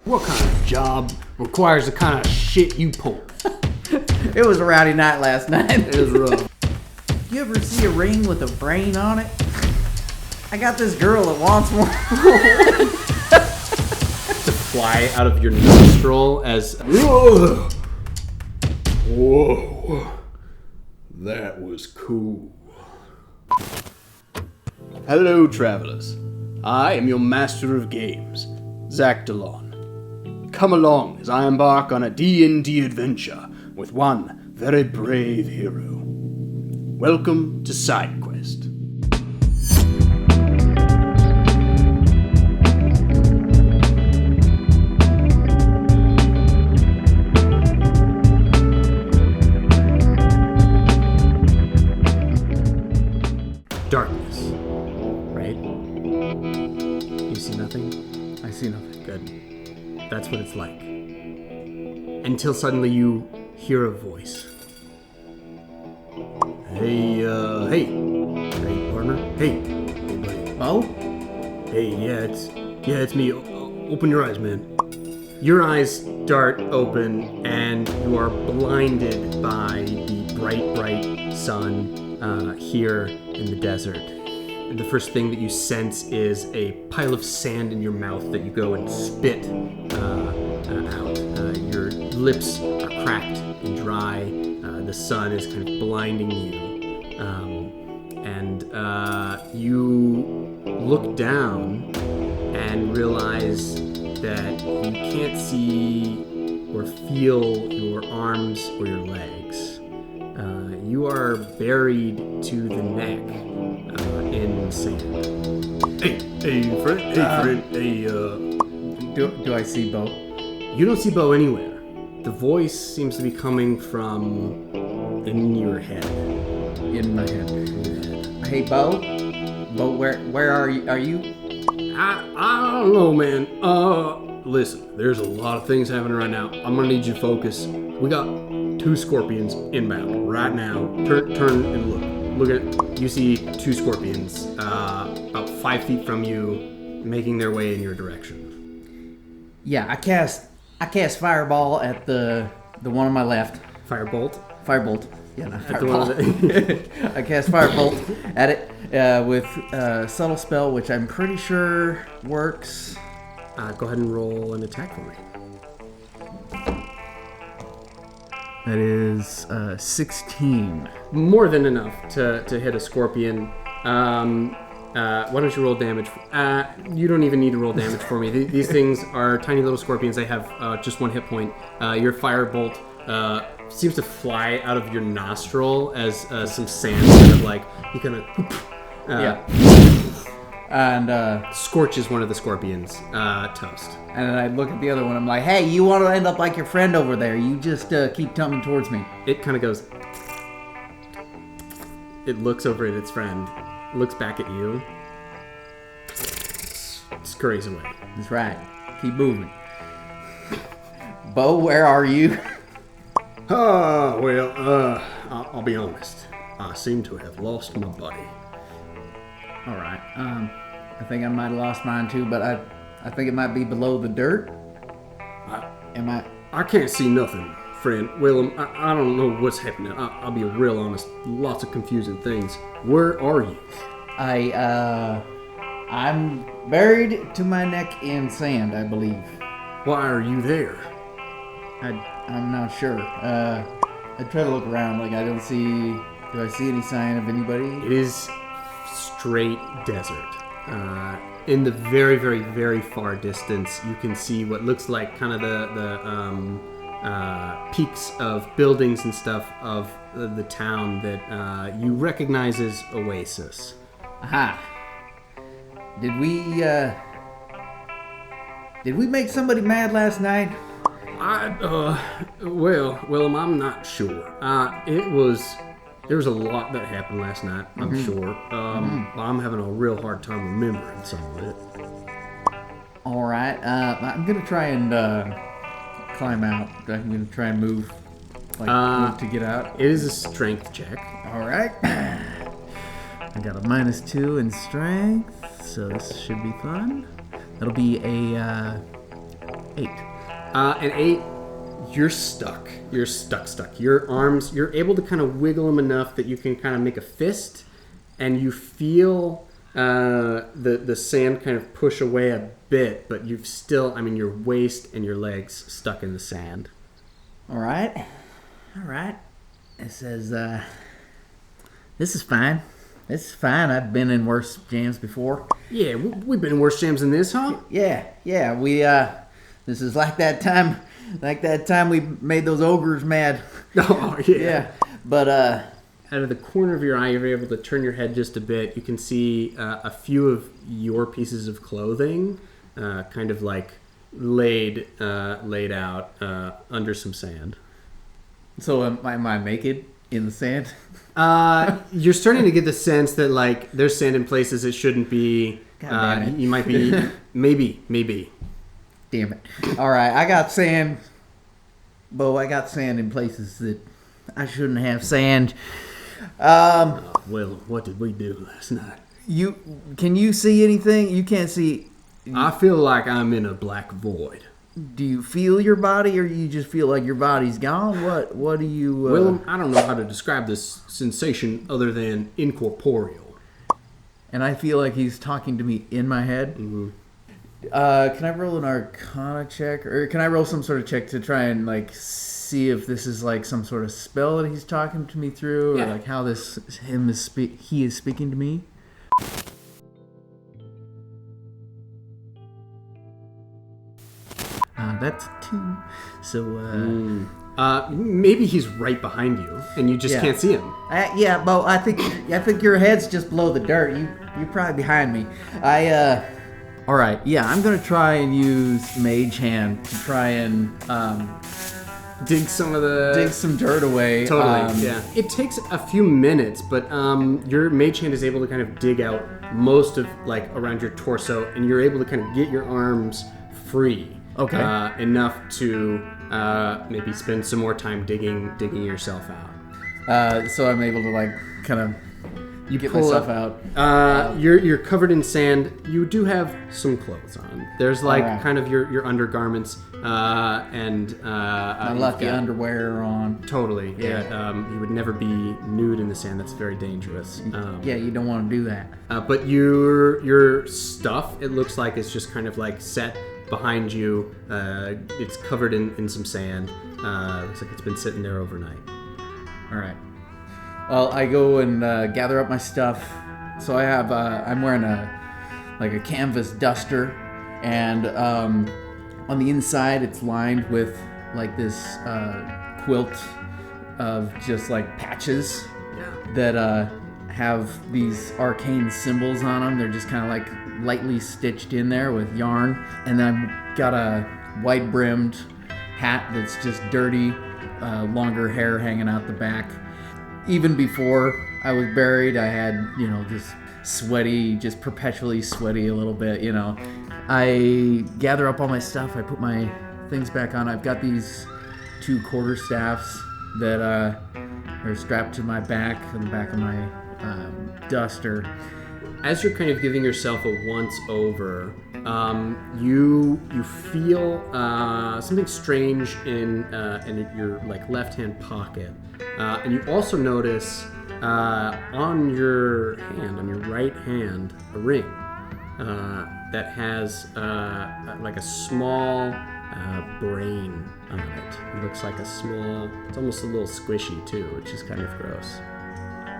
What kind of job requires the kind of shit you pull? It was a rowdy night last night. It was rough. You ever see a ring with a brain on it? I got this girl that wants one. To fly out of your nostril as... Whoa! That was cool. Hello, travelers. I am your master of games, Zach Delaune. Come along as I embark on a D&D adventure with one very brave hero. Welcome to SideQuest. Darkness, right? You see nothing? I see nothing. Good. That's what it's like. Until suddenly you hear a voice. Hey, partner. Hey, buddy. Oh? Hey, it's me. Open your eyes, man. Your eyes dart open, and you are blinded by the bright sun here in the desert. And the first thing that you sense is a pile of sand in your mouth that you go and spit out. Your lips are cracked and dry. The sun is kind of blinding you. And you look down and realize that you can't see or feel your arms or your legs. You are buried to the neck in sand. Hey, friend. Do I see Bo? You don't see Bo anywhere. The voice seems to be coming from in your head. In my head. Hey, Bo? Bo, where are you? Are you? I don't know, man. Listen, there's a lot of things happening right now. I'm gonna need you to focus. We got 2 scorpions inbound right now. Turn and look. Look at, you see 2 scorpions about 5 feet from you, making their way in your direction. Yeah, I cast fireball at the one on my left. Firebolt. Yeah, not At the one firebolt. I cast firebolt at it with subtle spell, which I'm pretty sure works. Go ahead and roll an attack for me. That is 16. More than enough to hit a scorpion. Why don't you roll damage? You don't even need to roll damage for me. These things are tiny little scorpions. They have just 1 hit point. Your firebolt seems to fly out of your nostril as some sand kind of like, you kind of... yeah. And scorches one of the scorpions toast. And then I look at the other one. I'm like, hey, you want to end up like your friend over there. You just keep coming towards me. It kind of goes... It looks over at its friend, looks back at you, scurries away. That's right. Keep moving. Bo, where are you? I'll be honest. I seem to have lost my buddy. All right. I think I might have lost mine too, but I think it might be below the dirt. I can't see nothing, friend. Willum, I don't know what's happening. I'll be real honest. Lots of confusing things. Where are you? I'm buried to my neck in sand, I believe. Why are you there? I'm not sure. I try to look around, like I don't see... Do I see any sign of anybody? It is straight desert. In the very, very, very far distance, you can see what looks like kind of the peaks of buildings and stuff of the town that you recognize as Oasis. Aha. Did we make somebody mad last night? Willum, I'm not sure. There was a lot that happened last night, I'm sure. I'm having a real hard time remembering some of it. All right. I'm going to try and climb out. I'm going to try and move to get out. It is a strength check. All right. I got a -2 in strength, so this should be fun. That'll be a 8. An 8, you're stuck. You're stuck. Your arms, you're able to kind of wiggle them enough that you can kind of make a fist, and you feel the sand kind of push away a bit, but you've still, your waist and your legs stuck in the sand. All right. It says, this is fine. This is fine. I've been in worse jams before. Yeah, we've been in worse jams than this, huh? Yeah. We, this is like that time we made those ogres mad. Oh, yeah. Yeah. But, out of the corner of your eye, you're able to turn your head just a bit. You can see a few of your pieces of clothing kind of like laid out under some sand. So am I naked in the sand? You're starting to get the sense that like there's sand in places it shouldn't be. God damn it. You might be, maybe. Damn it. All right, I got sand. Bo, I got sand in places that I shouldn't have sand. Well, what did we do last night? Can you see anything? You can't see. I feel like I'm in a black void. Do you feel your body, or you just feel like your body's gone? What do you? Willum, I don't know how to describe this sensation other than incorporeal. And I feel like he's talking to me in my head. Mm-hmm. Can I roll an Arcana check, or can I roll some sort of check to try and like see if this is like some sort of spell that he's talking to me through, or like how he is speaking to me? That's 2. So, maybe he's right behind you, and you just can't see him. Yeah, Bo, I think your head's just below the dirt. You're probably behind me. All right, yeah, I'm gonna try and use Mage Hand to try and dig some dirt away. Totally, yeah. It takes a few minutes, but your Mage Hand is able to kind of dig out most of like around your torso, and you're able to kind of get your arms free. Okay. Enough to maybe spend some more time digging yourself out. So I'm able to like kind of get myself out. You're covered in sand. You do have some clothes on. There's like kind of your undergarments and my lucky underwear on. Totally. Yeah. You would never be nude in the sand. That's very dangerous. Yeah, you don't want to do that. But your stuff, it looks like, is just kind of like set behind you. It's covered in some sand. Looks like it's been sitting there overnight. All right. Well, I go and gather up my stuff. So I have I'm wearing a canvas duster, and on the inside it's lined with like this quilt of just like patches that have these arcane symbols on them. They're just kind of like lightly stitched in there with yarn. And then I've got a wide-brimmed hat that's just dirty, longer hair hanging out the back. Even before I was buried, I had, this sweaty, just perpetually sweaty a little bit, I gather up all my stuff. I put my things back on. I've got these 2 quarterstaffs that are strapped to my back, on the back of my duster. As you're kind of giving yourself a once over, you feel something strange in your like left hand pocket, and you also notice on your right hand, a ring that has like a small brain on it. It looks like it's almost a little squishy too, which is kind of gross.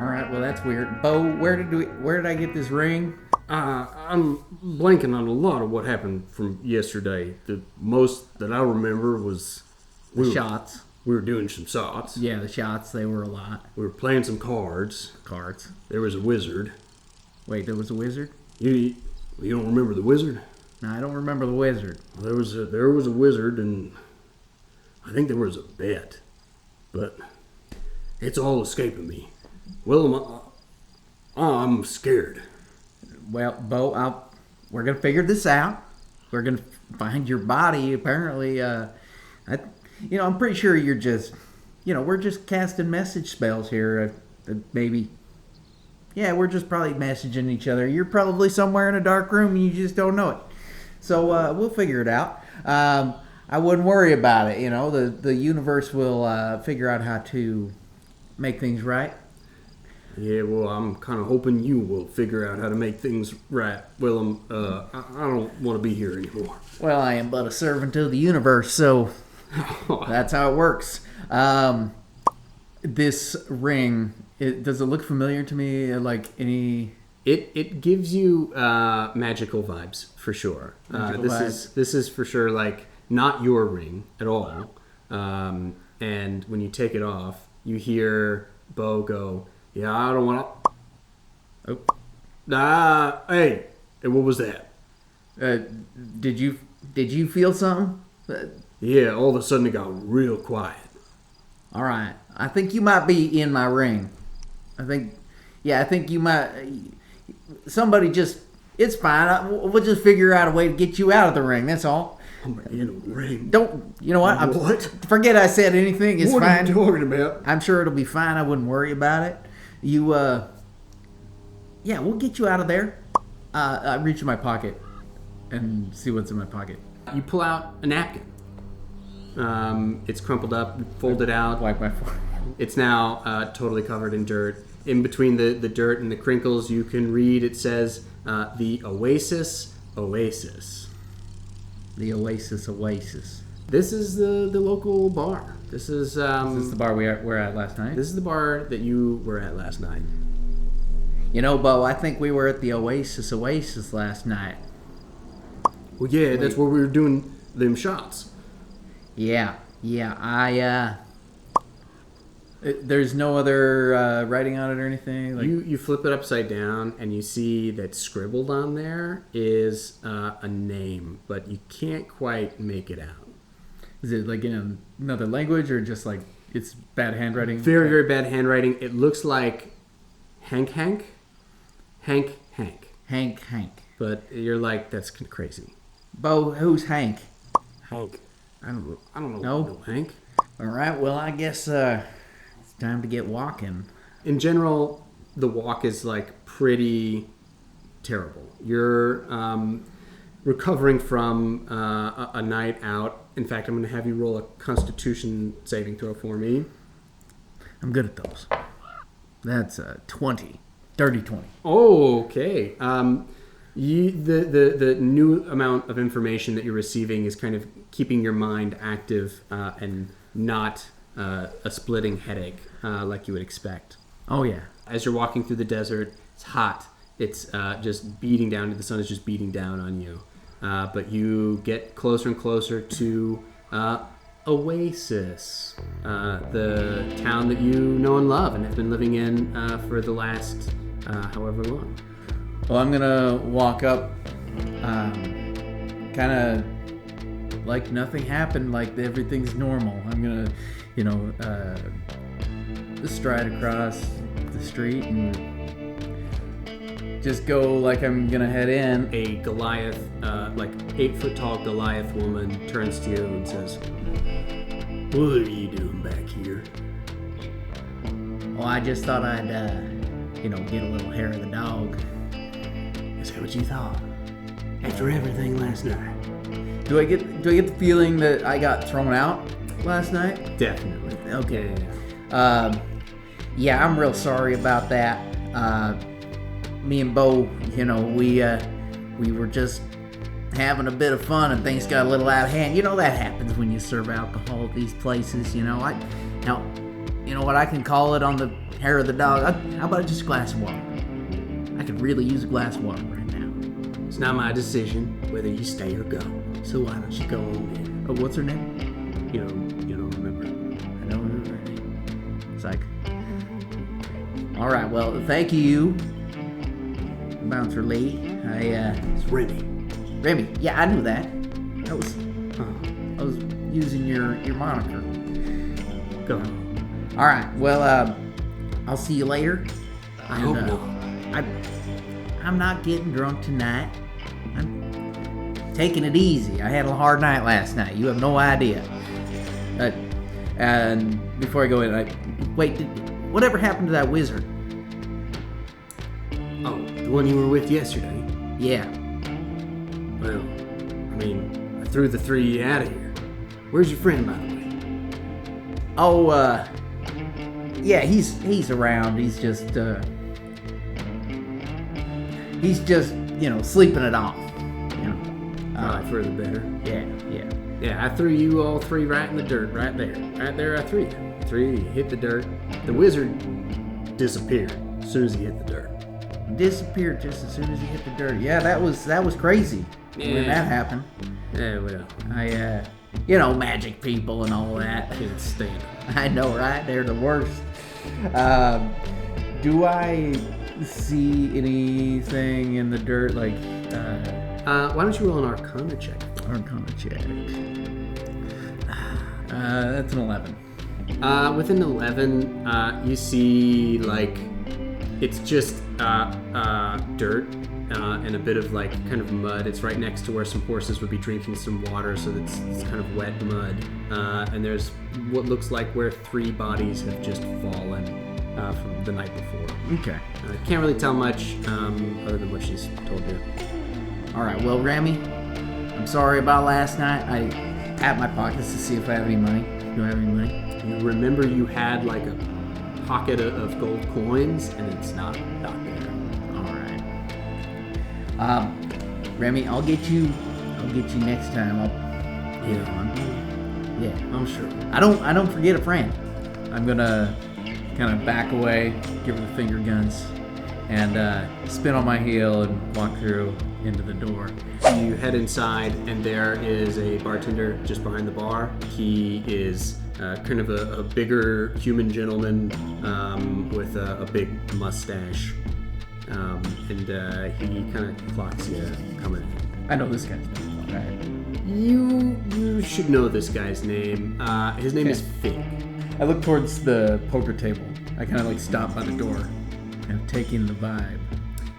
All right, well that's weird. Bo, where did I get this ring? I'm blanking on a lot of what happened from yesterday. The most that I remember was shots. We were doing some shots. Yeah, the shots, they were a lot. We were playing some cards. There was a wizard. Wait, there was a wizard? You don't remember the wizard? No, I don't remember the wizard. Well, there was a wizard, and I think there was a bet, but it's all escaping me. Willum, I'm scared. Well, Bo, we're gonna figure this out. We're gonna find your body. Apparently, I'm pretty sure you're just, we're just casting message spells here. Maybe, we're just probably messaging each other. You're probably somewhere in a dark room and you just don't know it. So we'll figure it out. I wouldn't worry about it. You know, the universe will figure out how to make things right. Yeah, well, I'm kind of hoping you will figure out how to make things right, Willum. I don't want to be here anymore. Well, I am but a servant of the universe, so that's how it works. This ring, does it look familiar to me? Like any... It gives you magical vibes for sure. This is for sure like not your ring at all. And when you take it off, you hear Bo go, "Yeah, I don't want to." Oh. Hey, what was that? Did you feel something? Yeah, all of a sudden it got real quiet. All right, I think you might be in my ring. I think you might. Somebody just. It's fine. We'll just figure out a way to get you out of the ring. That's all. I'm in a ring. Don't. You know what? What? Forget I said anything. It's what fine. What are you talking about? I'm sure it'll be fine. I wouldn't worry about it. You. Yeah, we'll get you out of there. I reach in my pocket and see what's in my pocket. You pull out a napkin. It's crumpled up, folded out. Wipe my forehead. It's now totally covered in dirt. In between the dirt and the crinkles, you can read, it says, the Oasis. The Oasis. This is the local bar. This is... Is this the bar we were at last night? This is the bar that you were at last night. You know, Bo, I think we were at the Oasis last night. Well, yeah, that's where we were doing them shots. Yeah, there's no other writing on it or anything? Like... You flip it upside down and you see that scribbled on there is a name, but you can't quite make it out. Is it like in another language or just like it's bad handwriting? Very, very bad handwriting. It looks like Hank. Hank. But you're like, that's crazy. Bo, who's Hank? Hank. I don't know. No? Hank. All right, well, I guess it's time to get walking. In general, the walk is like pretty terrible. You're recovering from a night out. In fact, I'm going to have you roll a Constitution saving throw for me. I'm good at those. That's 20. Dirty 20. Oh, okay. The new amount of information that you're receiving is kind of keeping your mind active and not a splitting headache like you would expect. Oh, yeah. As you're walking through the desert, it's hot. It's just beating down. The sun is just beating down on you. But you get closer and closer to Oasis, the town that you know and love and have been living in for the last however long. Well, I'm going to walk up kind of like nothing happened, like everything's normal. I'm going to, stride across the street and just go like I'm going to head in. A Goliath, like 8-foot tall Goliath woman turns to you and says, "What are you doing back here?" Well, I just thought I'd, get a little hair of the dog. Is that what you thought? After everything last night? Do I get the feeling that I got thrown out last night? Definitely. Okay. Yeah, I'm real sorry about that. Me and Bo, we were just having a bit of fun and things got a little out of hand. You know that happens when you serve alcohol at these places. You know what I can call it on the hair of the dog? How about just a glass of water? I could really use a glass of water right now. It's not my decision whether you stay or go. So why don't you go on in? Oh, what's her name? You don't remember. I don't remember her name. It's like, all right, well, thank you, Bouncer Lee. It's Remy. Remy. Yeah, I knew that. I was using your moniker. Go on. All right. Well, I'll see you later. I hope not. I'm not getting drunk tonight. I'm taking it easy. I had a hard night last night. You have no idea. And before I go in, whatever happened to that wizard? Oh, the one you were with yesterday? Yeah. Well, I threw the three out of here. Where's your friend, by the way? Oh, yeah, he's around. He's just, sleeping it off. For the better. Yeah. Yeah, I threw you all three right in the dirt, right there. Right there, I threw you. You hit the dirt. The wizard disappeared as soon as he hit the dirt. Disappeared just as soon as he hit the dirt. Yeah, that was crazy when that happened. Yeah, well. I, magic people and all that. Can't stand them. I know, right? They're the worst. Do I see anything in the dirt? Like, why don't you roll an Arcana check? Arcana check. That's an 11. With an 11, you see, like, it's just dirt and a bit of, like, kind of mud. It's right next to where some horses would be drinking some water, so it's kind of wet mud. And there's what looks like where 3 bodies have just fallen from the night before. Okay. Can't really tell much other than what she's told you. All right, well, Rami, I'm sorry about last night. I tapped my pockets to see if I have any money. Do I have any money? You remember you had like a pocket of gold coins, and it's not there. All right. Rami, I'll get you next time. I'm sure. I don't forget a friend. I'm gonna kind of back away, give her the finger guns, and spin on my heel and walk through into the door. You head inside, and there is a bartender just behind the bar. He is kind of a bigger human gentleman with a big mustache, and he kind of clocks you coming. I know this guy's name, right? You should know this guy's name. His name is Fig. I look towards the poker table. I kind of like stop by the door, kind of taking the vibe.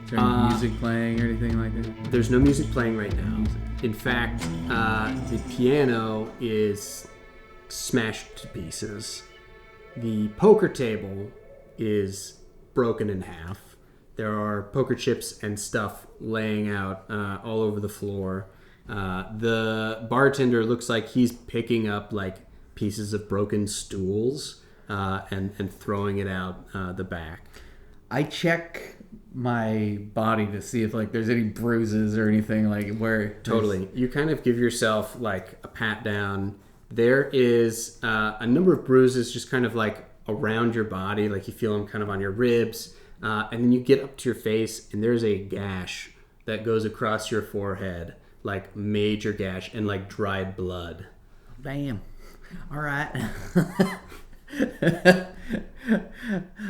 Is there any music playing or anything like that? There's no music playing right now. In fact, the piano is smashed to pieces. The poker table is broken in half. There are poker chips and stuff laying out all over the floor. The bartender looks like he's picking up like pieces of broken stools and throwing it out the back. I check my body to see if like there's any bruises or anything like where. Totally. You kind of give yourself like a pat down. There is a number of bruises just kind of like around your body, like you feel them kind of on your ribs, and then you get up to your face and there's a gash that goes across your forehead, like major gash and like dried blood. Damn. All right.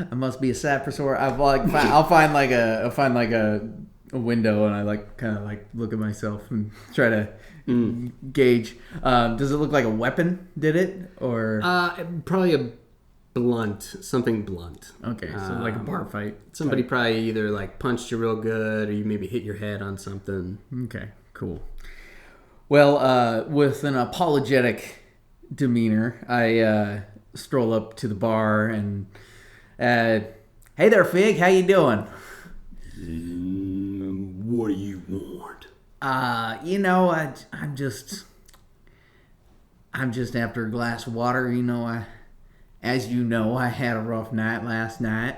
I must be a sight for sore. I'll find a window and I like kind of like look at myself and try to gauge. Does it look like a weapon did it or probably something blunt. Okay, so like a bar fight. Somebody probably either like punched you real good or you maybe hit your head on something. Okay, cool. Well, with an apologetic demeanor, I stroll up to the bar and hey there, Fig, how you doing? What do you want? I'm just after a glass of water. As you know, I had a rough night last night.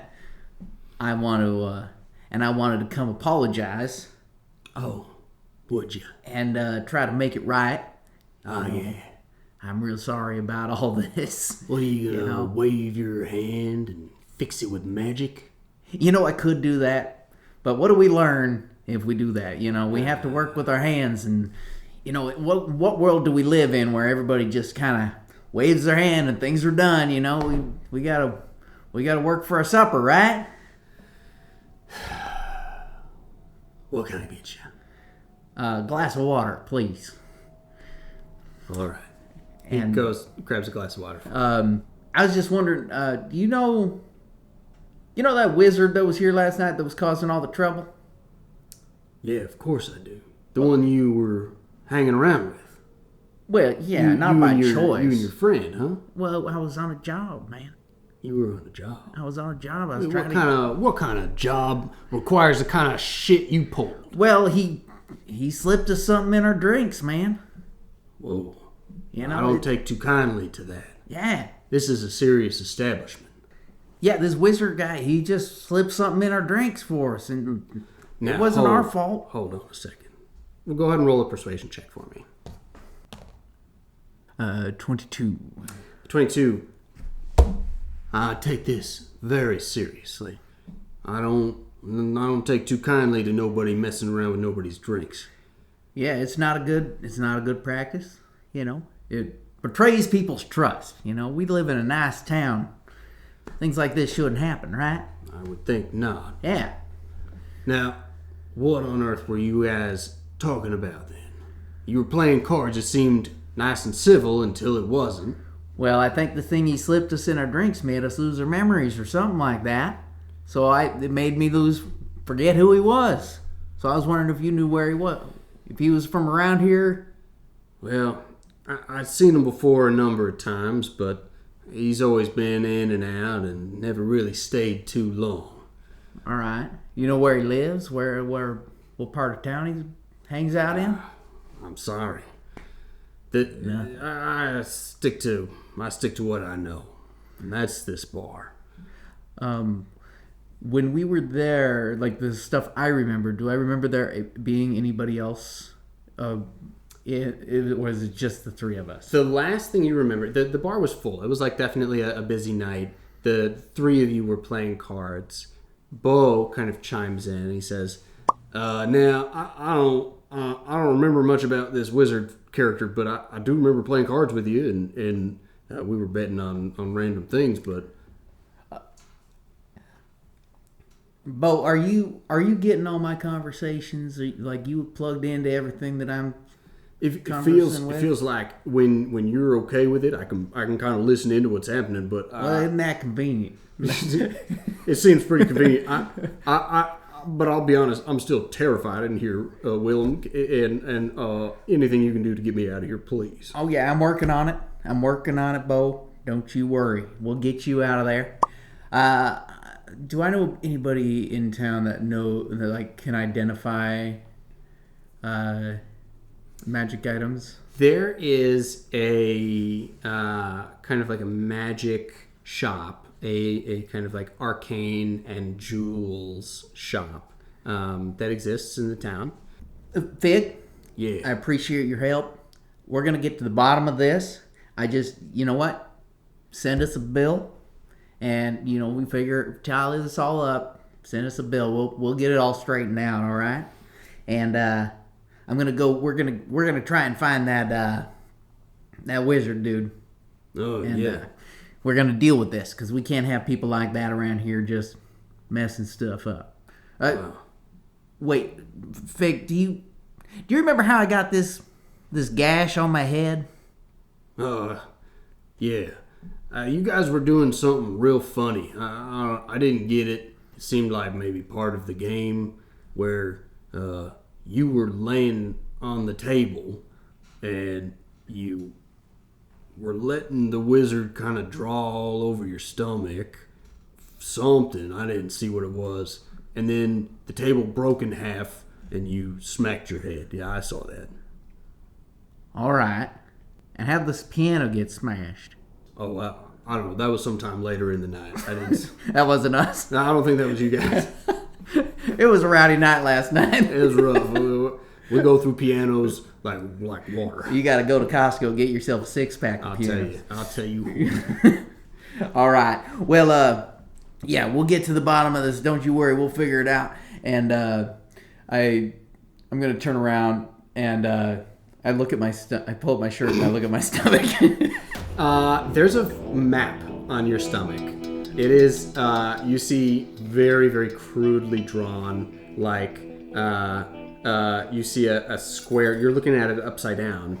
I wanted to come apologize. Oh, would you? And try to make it right. Oh, yeah. I'm real sorry about all this. What are you gonna wave your hand and fix it with magic? I could do that, but what do we learn if we do that? We have to work with our hands, and what world do we live in where everybody just kind of waves their hand and things are done? We gotta work for a supper, right? What can I get you? A glass of water, please. All right. He grabs a glass of water. I was just wondering, do you know that wizard that was here last night that was causing all the trouble? Yeah, of course I do. The one you were hanging around with. Well, yeah, not by choice. You and your friend, huh? Well, I was on a job, man. You were on a job. I was on a job. I was What kind of job requires the kind of shit you pulled? Well, he slipped us something in our drinks, man. Whoa. You know, I don't take too kindly to that. Yeah. This is a serious establishment. Yeah, this wizard guy, he just slipped something in our drinks for us, and it wasn't our fault. Hold on a second. Well, go ahead and roll a persuasion check for me. 22. 22. I take this very seriously. I don't take too kindly to nobody messing around with nobody's drinks. Yeah, it's not a good practice. You know, it betrays people's trust. You know, we live in a nice town. Things like this shouldn't happen, right? I would think not. Yeah. Now, what on earth were you guys talking about then? You were playing cards. It seemed nice and civil until it wasn't. Well, I think the thing he slipped us in our drinks made us lose our memories or something like that. So it made me forget who he was. So I was wondering if you knew where he was. If he was from around here. Well, I've seen him before a number of times, but he's always been in and out and never really stayed too long. All right. You know where he lives? What part of town he hangs out in? I'm sorry. I stick to what I know, and that's this bar. When we were there, like the stuff I remember, do I remember there being anybody else? It was just the three of us. The last thing you remember, the bar was full. It was like definitely a busy night. The three of you were playing cards. Bo kind of chimes in and he says, "Now I don't remember much about this wizard character, but I do remember playing cards with you, and we were betting on random things, but." Bo, are you getting all my conversations? Like you plugged into everything that I'm conversing with? It feels like when you're okay with it, I can kind of listen into what's happening. But well, isn't that convenient? It seems pretty convenient. But I'll be honest, I'm still terrified in here, Willum, and anything you can do to get me out of here, please. Oh yeah, I'm working on it, Bo. Don't you worry. We'll get you out of there. Do I know anybody in town that can identify magic items? There is a kind of like a magic shop, a kind of like arcane and jewels shop that exists in the town. Fig? Yeah. I appreciate your help. We're going to get to the bottom of this. You know what? Send us a bill. And, we figure tally this all up. Send us a bill. We'll get it all straightened out, all right? And I'm gonna go. We're gonna try and find that wizard dude. Oh yeah. We're gonna deal with this because we can't have people like that around here just messing stuff up. Wow. Wait, Fig, do you remember how I got this gash on my head? Yeah. You guys were doing something real funny. I didn't get it. It seemed like maybe part of the game where you were laying on the table and you were letting the wizard kind of draw all over your stomach. Something. I didn't see what it was. And then the table broke in half and you smacked your head. Yeah, I saw that. All right. And how'd this piano get smashed? Oh, wow. I don't know. That was sometime later in the night. I didn't. That wasn't us. No, I don't think that was you guys. It was a rowdy night last night. It was rough. We go through pianos like water. You got to go to Costco and get yourself a 6-pack of pianos. I'll tell you. All right. Well, yeah, we'll get to the bottom of this. Don't you worry. We'll figure it out. And I'm going to turn around and I look at I pull up my shirt and I look at my stomach. There's a map on your stomach. It is, you see very, very crudely drawn, like, you see a square. You're looking at it upside down.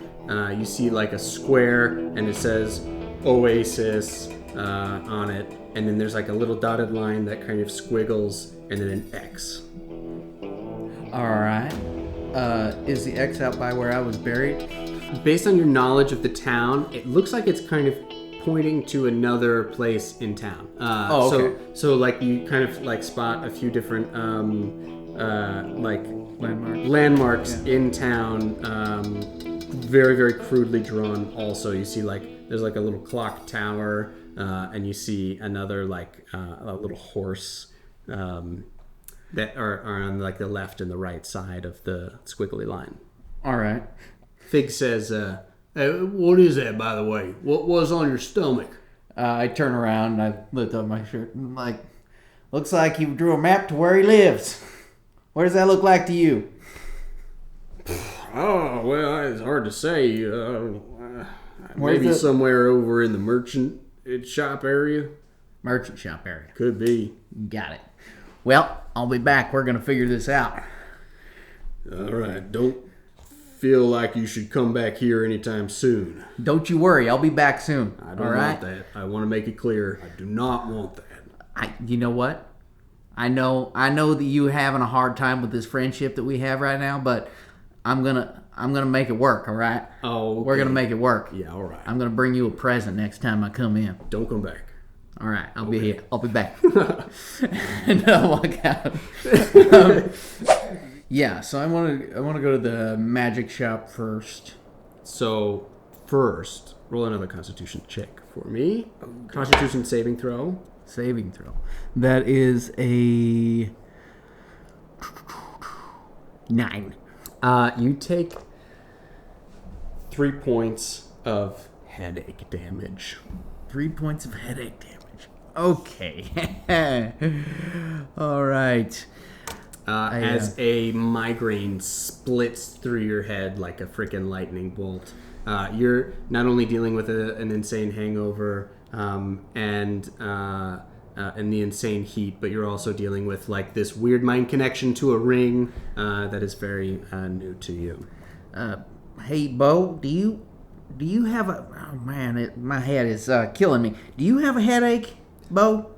You see like a square and it says Oasis on it. And then there's like a little dotted line that kind of squiggles and then an X. All right. Is the X out by where I was buried? Based on your knowledge of the town, it looks like it's kind of pointing to another place in town. Okay. So like you kind of like spot a few different like landmarks in town. very, very crudely drawn. Also, you see there's a little clock tower, and you see another a little horse that are on the left and the right side of the squiggly line. All right. Fig says, "Hey, what is that, by the way? What was on your stomach?" I turn around and I lift up my shirt and I'm like, looks like you drew a map to where he lives. What does that look like to you? Oh, well, it's hard to say. Maybe somewhere over in the merchant shop area. Merchant shop area. Could be. Got it. Well, I'll be back. We're going to figure this out. All right. Don't feel like you should come back here anytime soon. Don't you worry. I'll be back soon. I don't want that. I want to make it clear. I do not want that. You know what? I know that you having a hard time with this friendship that we have right now, but I'm gonna make it work, all right? Oh, okay. We're gonna make it work. Yeah, all right. I'm gonna bring you a present next time I come in. Don't come back. All right, I'll be here. I'll be back. And I'll walk out. Yeah, so I want to go to the magic shop first. So first, roll another Constitution check for me. Constitution saving throw. Saving throw. That is a 9. You take 3 points of headache damage. 3 points of headache damage. Okay. All right. As a migraine splits through your head like a freaking lightning bolt. You're not only dealing with an insane hangover and the insane heat, but you're also dealing with this weird mind connection to a ring that is very new to you. Hey, Bo, do you have a... Oh, man, my head is killing me. Do you have a headache, Bo?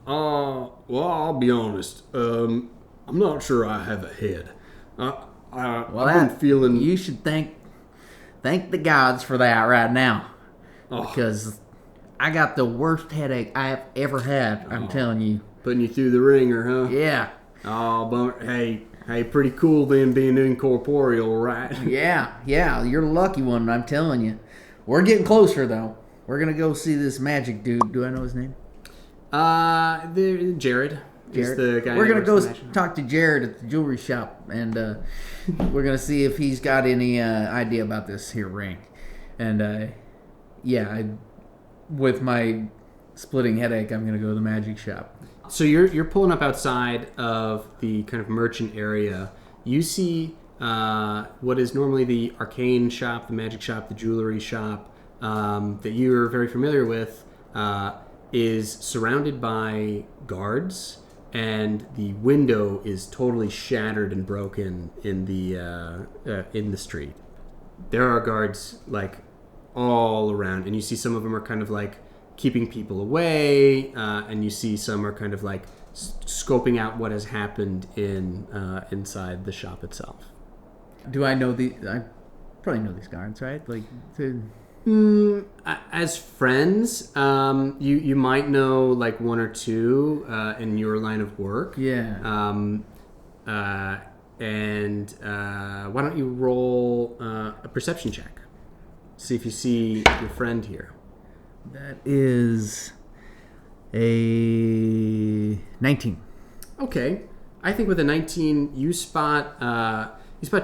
Well, I'll be honest. I'm not sure I have a head. I've been feeling... You should thank the gods for that right now. Because I got the worst headache I've ever had, I'm telling you. Putting you through the ringer, huh? Yeah. Oh, bummer. Hey, pretty cool then being incorporeal, right? Yeah, you're the lucky one, I'm telling you. We're getting closer, though. We're going to go see this magic dude. Do I know his name? Jared. Is the guy. We're going to go talk to Jared at the jewelry shop, and we're going to see if he's got any idea about this here ring. And, with my splitting headache, I'm going to go to the magic shop. So you're pulling up outside of the kind of merchant area. You see what is normally the arcane shop, the magic shop, the jewelry shop that you're very familiar with is surrounded by guards, and the window is totally shattered and broken in the street. There are guards all around, and you see some of them are kind of keeping people away, and you see some are kind of scoping out what has happened inside the shop itself. Do I know I probably know these guards, right? As friends, you might know one or two in your line of work. Yeah. And why don't you roll a perception check? See if you see your friend here. That is a 19. Okay. I think with a 19, you spot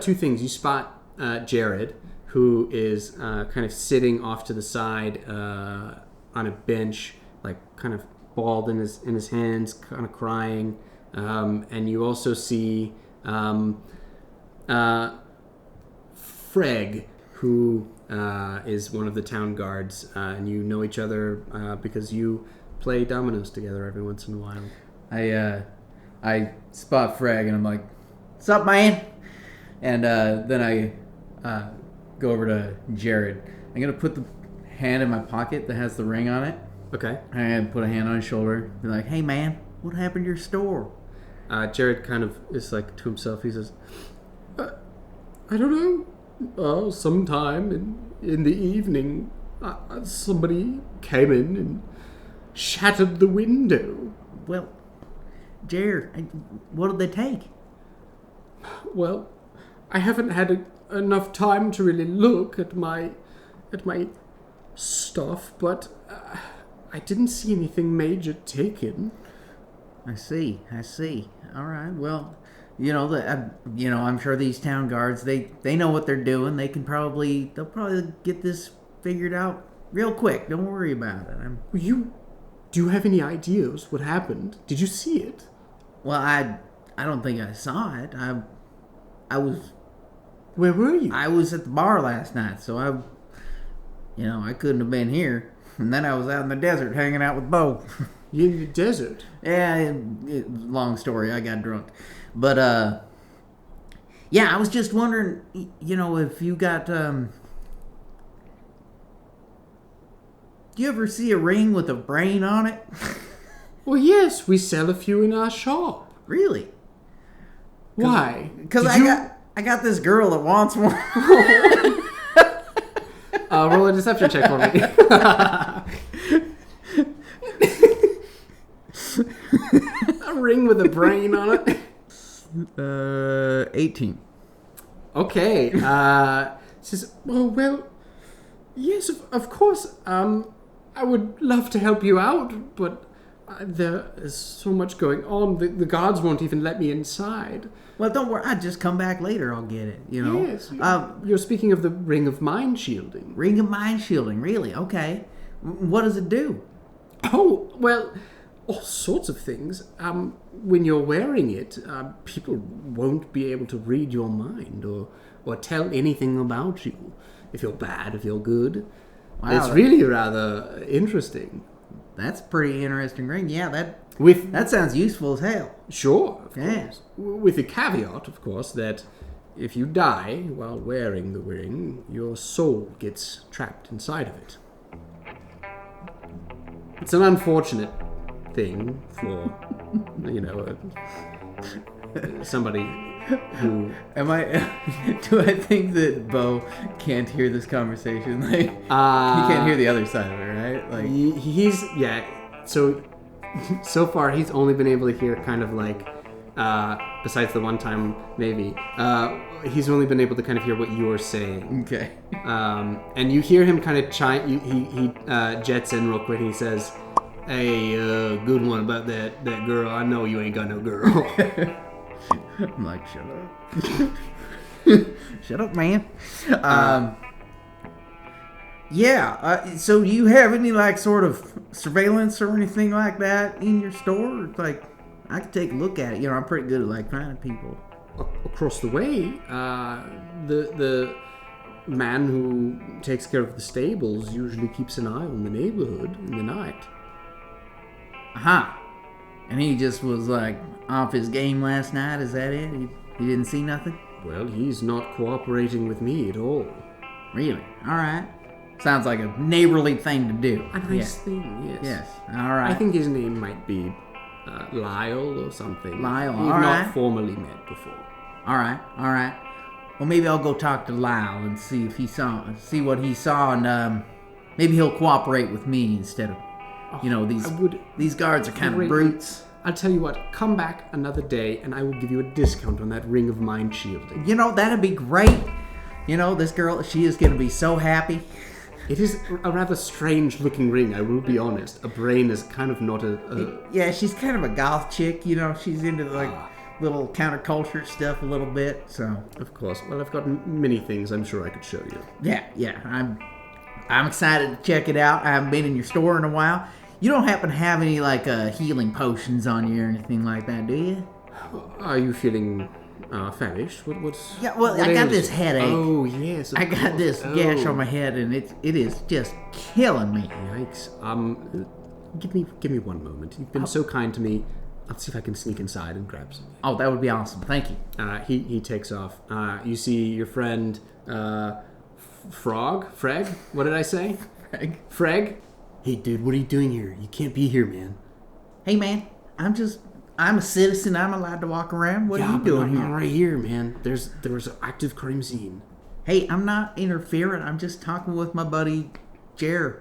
two things. You spot Jared, who is kind of sitting off to the side on a bench, kind of balled in his hands, kind of crying. And you also see Freg, who is one of the town guards, and you know each other because you play dominoes together every once in a while. I spot Freg and I'm like, "What's up, man?" And then I go over to Jared. I'm gonna put the hand in my pocket that has the ring on it. Okay. And put a hand on his shoulder. Be like, "Hey, man, what happened to your store?" Jared kind of is to himself. He says, "I don't know. Sometime in the evening, somebody came in and shattered the window." Well, Jared, what did they take? Well, I haven't had enough time to really look at my stuff, but I didn't see anything major taken. I see. All right. Well, I'm sure these town guards, they know what they're doing. They'll probably get this figured out real quick. Don't worry about it. Do you have any ideas what happened? Did you see it? Well, I don't think I saw it. I was. Where were you? I was at the bar last night, so I couldn't have been here. And then I was out in the desert hanging out with Bo. You in the desert? Yeah, long story. I got drunk. But, I was just wondering, if you got, do you ever see a ring with a brain on it? Well, yes, we sell a few in our shop. Really? Why? Because I got this girl that wants one. Roll a deception check for me. A ring with a brain on it. 18. Okay. Says, well, yes, of course. I would love to help you out, but there is so much going on. The guards won't even let me inside. Well, don't worry. I'll just come back later. I'll get it, Yes. You're speaking of the Ring of Mind Shielding. Ring of Mind Shielding, really? Okay. What does it do? Oh, well, all sorts of things. When you're wearing it, people won't be able to read your mind or tell anything about you. If you're bad, if you're good. Wow, it's really rather interesting. That's a pretty interesting ring. Yeah, that sounds useful as hell. Sure, of course. With the caveat, of course, that if you die while wearing the ring, your soul gets trapped inside of it. It's an unfortunate thing for, somebody who... Do I think that Bo can't hear this conversation? Like, he can't hear the other side of it, right? Like, he's... Yeah, so far he's only been able to hear kind of like, besides the one time maybe, he's only been able to kind of hear what you were saying. Okay. And you hear him kind of he jets in real quick and he says, "Hey, good one about that girl. I know you ain't got no girl." I'm like, shut up. Shut up, man. So do you have any like sort of surveillance or anything like that in your store? Like, I could take a look at it. I'm pretty good at like finding people. Across the way, the man who takes care of the stables usually keeps an eye on the neighborhood in the night. Aha. And he just was like off his game last night. Is that it? He didn't see nothing? Well, he's not cooperating with me at all. Really? All right. Sounds like a neighborly thing to do. A nice thing, yes. Yes. All right. I think his name might be Lyle or something. Lyle, We've all not right. formally met before. All right. Well, maybe I'll go talk to Lyle and see what he saw, and maybe he'll cooperate with me instead of, these guards are kind of brutes. I'll tell you what, come back another day and I will give you a discount on that Ring of Mind Shielding. That'd be great. This girl, she is going to be so happy. It is a rather strange looking ring, I will be honest. A brain is kind of not a... Yeah, she's kind of a goth chick, she's into like little counterculture stuff a little bit, so... Of course. Well, I've got many things I'm sure I could show you. Yeah, I'm excited to check it out. I haven't been in your store in a while. You don't happen to have any like healing potions on you or anything like that, do you? Are you feeling famished? What's... Yeah, well, I got this headache. Oh, yes. I got this gash on my head, and it is just killing me. Yikes. Give me one moment. You've been so kind to me. I'll see if I can sneak inside and grab something. Oh, that would be awesome. Thank you. He takes off. You see your friend Freg? What did I say? Freg? Hey, dude, what are you doing here? You can't be here, man. Hey, man, I'm a citizen. I'm allowed to walk around. What are you doing here? I'm right here, man. There was an active crime scene. Hey, I'm not interfering. I'm just talking with my buddy Jared.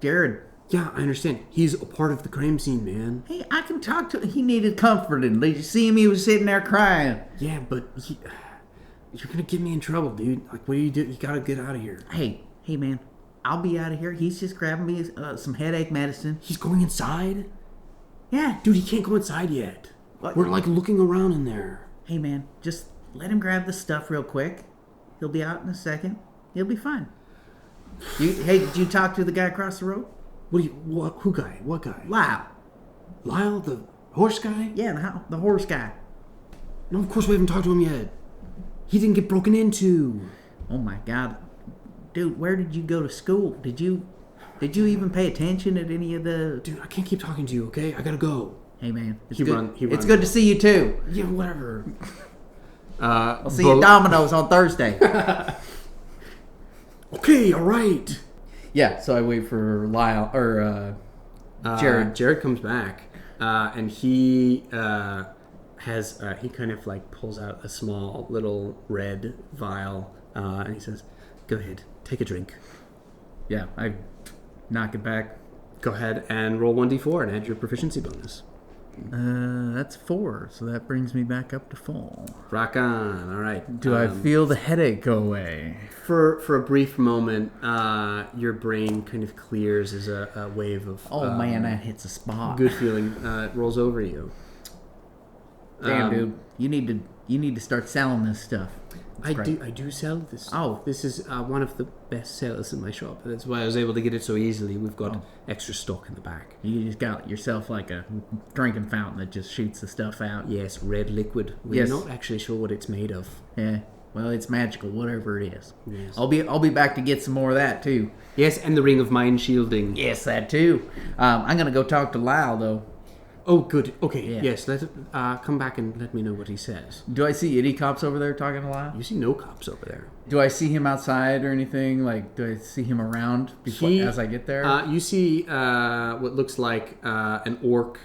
Yeah, I understand. He's a part of the crime scene, man. Hey, I can talk to him. He needed comforting. Did you see him? He was sitting there crying. Yeah, but You're gonna get me in trouble, dude. Like, what do you do? You gotta get out of here. Hey, man. I'll be out of here. He's just grabbing me some headache medicine. He's going inside? Yeah. Dude, he can't go inside yet. What? We're, like, looking around in there. Hey, man. Just let him grab the stuff real quick. He'll be out in a second. He'll be fine. Hey, did you talk to the guy across the road? Who guy? What guy? Lyle, the horse guy? Yeah, the horse guy. No, of course we haven't talked to him yet. He didn't get broken into. Oh my God. Dude, where did you go to school? Did you even pay attention at any of the... Dude, I can't keep talking to you, okay? I gotta go. Hey, man. He runs. It's good to see you, too. Yeah, whatever. I'll see you at Domino's on Thursday. Okay, all right. Yeah, so I wait for Lyle, or Jared. Jared comes back, and he he kind of like pulls out a small little red vial, and he says, "Go ahead, take a drink." Yeah, I knock it back. Go ahead and roll 1d4 and add your proficiency bonus. That's 4, so that brings me back up to full. Rock on, all right. Do I feel the headache go away? For a brief moment, your brain kind of clears as a wave of... Oh, man, that hits a spot. Good feeling rolls over you. Damn, dude. You need to start selling this stuff. I do sell this. Oh. This is one of the best sellers in my shop. That's why I was able to get it so easily. We've got extra stock in the back. You just got yourself like a drinking fountain that just shoots the stuff out. Yes, red liquid. We're not actually sure what it's made of. Yeah. Well, it's magical, whatever it is. Yes. I'll be back to get some more of that too. Yes, and the ring of mind shielding. Yes, that too. I'm gonna go talk to Lyle though. Oh, good. Okay. Yeah. Yes. Let come back and let me know what he says. Do I see any cops over there talking to Lyle? You see no cops over there. Do I see him outside or anything? Like, do I see him around as I get there? You see what looks like an orc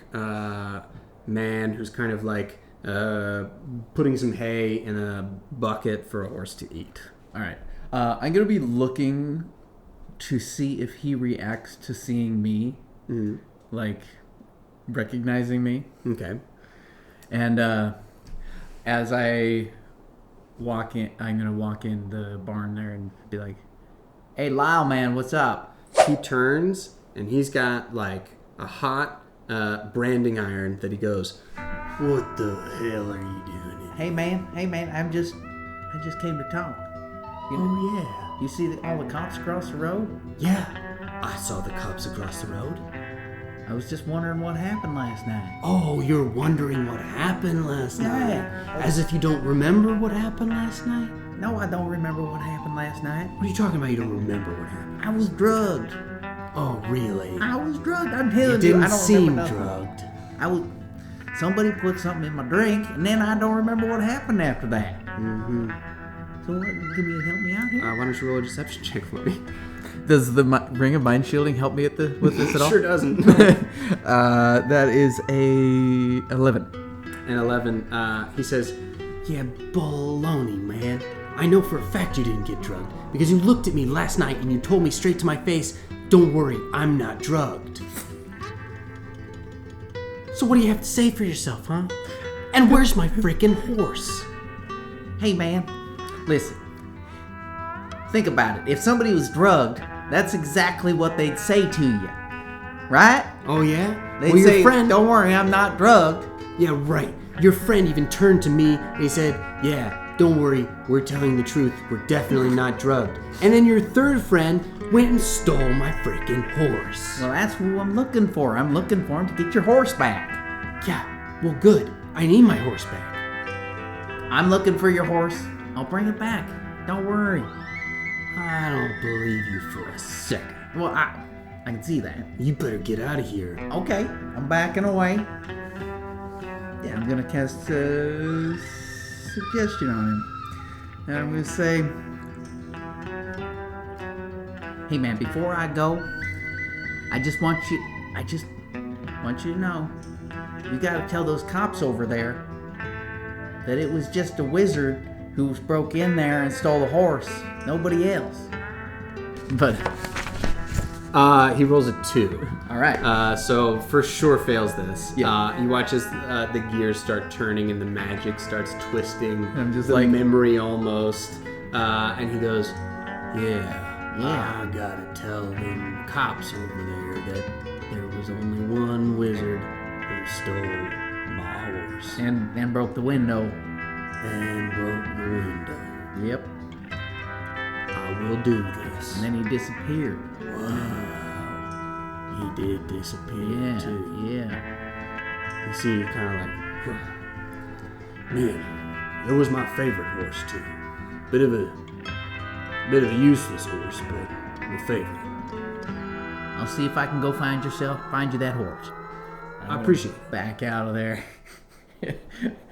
man who's kind of like putting some hay in a bucket for a horse to eat. All right. I'm going to be looking to see if he reacts to seeing me, like recognizing me. Okay. And as I walk in, I'm going to walk in the barn there and be like, "Hey, Lyle, man, what's up?" He turns and he's got like a hot branding iron that he goes, "What the hell are you doing?" Hey man, I just came to talk. Yeah. You see all the cops across the road? Yeah, I saw the cops across the road. I was just wondering what happened last night. Oh, you're wondering what happened last night? As if you don't remember what happened last night? No, I don't remember what happened last night. What are you talking about? You don't remember what happened? I was drugged. Oh, really? I was drugged. I'm telling you, I don't seem remember drugged. Somebody put something in my drink, and then I don't remember what happened after that. Mm-hmm. So what, can you help me out here? Why don't you roll a deception check for me? Does the ring of mind shielding help me with this at all? Sure doesn't. That is a 11. An 11. He says, "Yeah, baloney, man. I know for a fact you didn't get drugged because you looked at me last night and you told me straight to my face, 'Don't worry, I'm not drugged.' So what do you have to say for yourself, huh? And where's my freaking horse?" Hey, man, listen. Think about it. If somebody was drugged, that's exactly what they'd say to you, right? Oh yeah? They'd well, say, your friend... "Don't worry, I'm not drugged." Yeah, right. Your friend even turned to me and he said, "Yeah, don't worry, we're telling the truth. We're definitely not drugged." And then your third friend went and stole my freaking horse. Well, that's who I'm looking for. I'm looking for him to get your horse back. Yeah, well, good. I need my horse back. I'm looking for your horse. I'll bring it back. Don't worry. I don't believe you for a second. Well, I can see that. You better get out of here. Okay, I'm backing away. Yeah, I'm gonna cast a suggestion on him. And I'm gonna say, "Hey man, before I go, I just want you to know, you gotta tell those cops over there that it was just a wizard who broke in there and stole the horse. Nobody else." But He rolls a 2. All right. So for sure fails this. Yeah. You watch as the gears start turning and the magic starts twisting. I'm just the like- memory almost. And he goes, yeah, I gotta tell them cops over there that there was only one wizard who stole my horse And broke the window. and broke the window. Yep. I will do this. And then he disappeared. Wow. He did disappear too. Yeah. You see, kind of like, man, it was my favorite horse too. Bit of a useless horse, but my favorite. I'll see if I can go find you that horse. I appreciate it. Back out of there.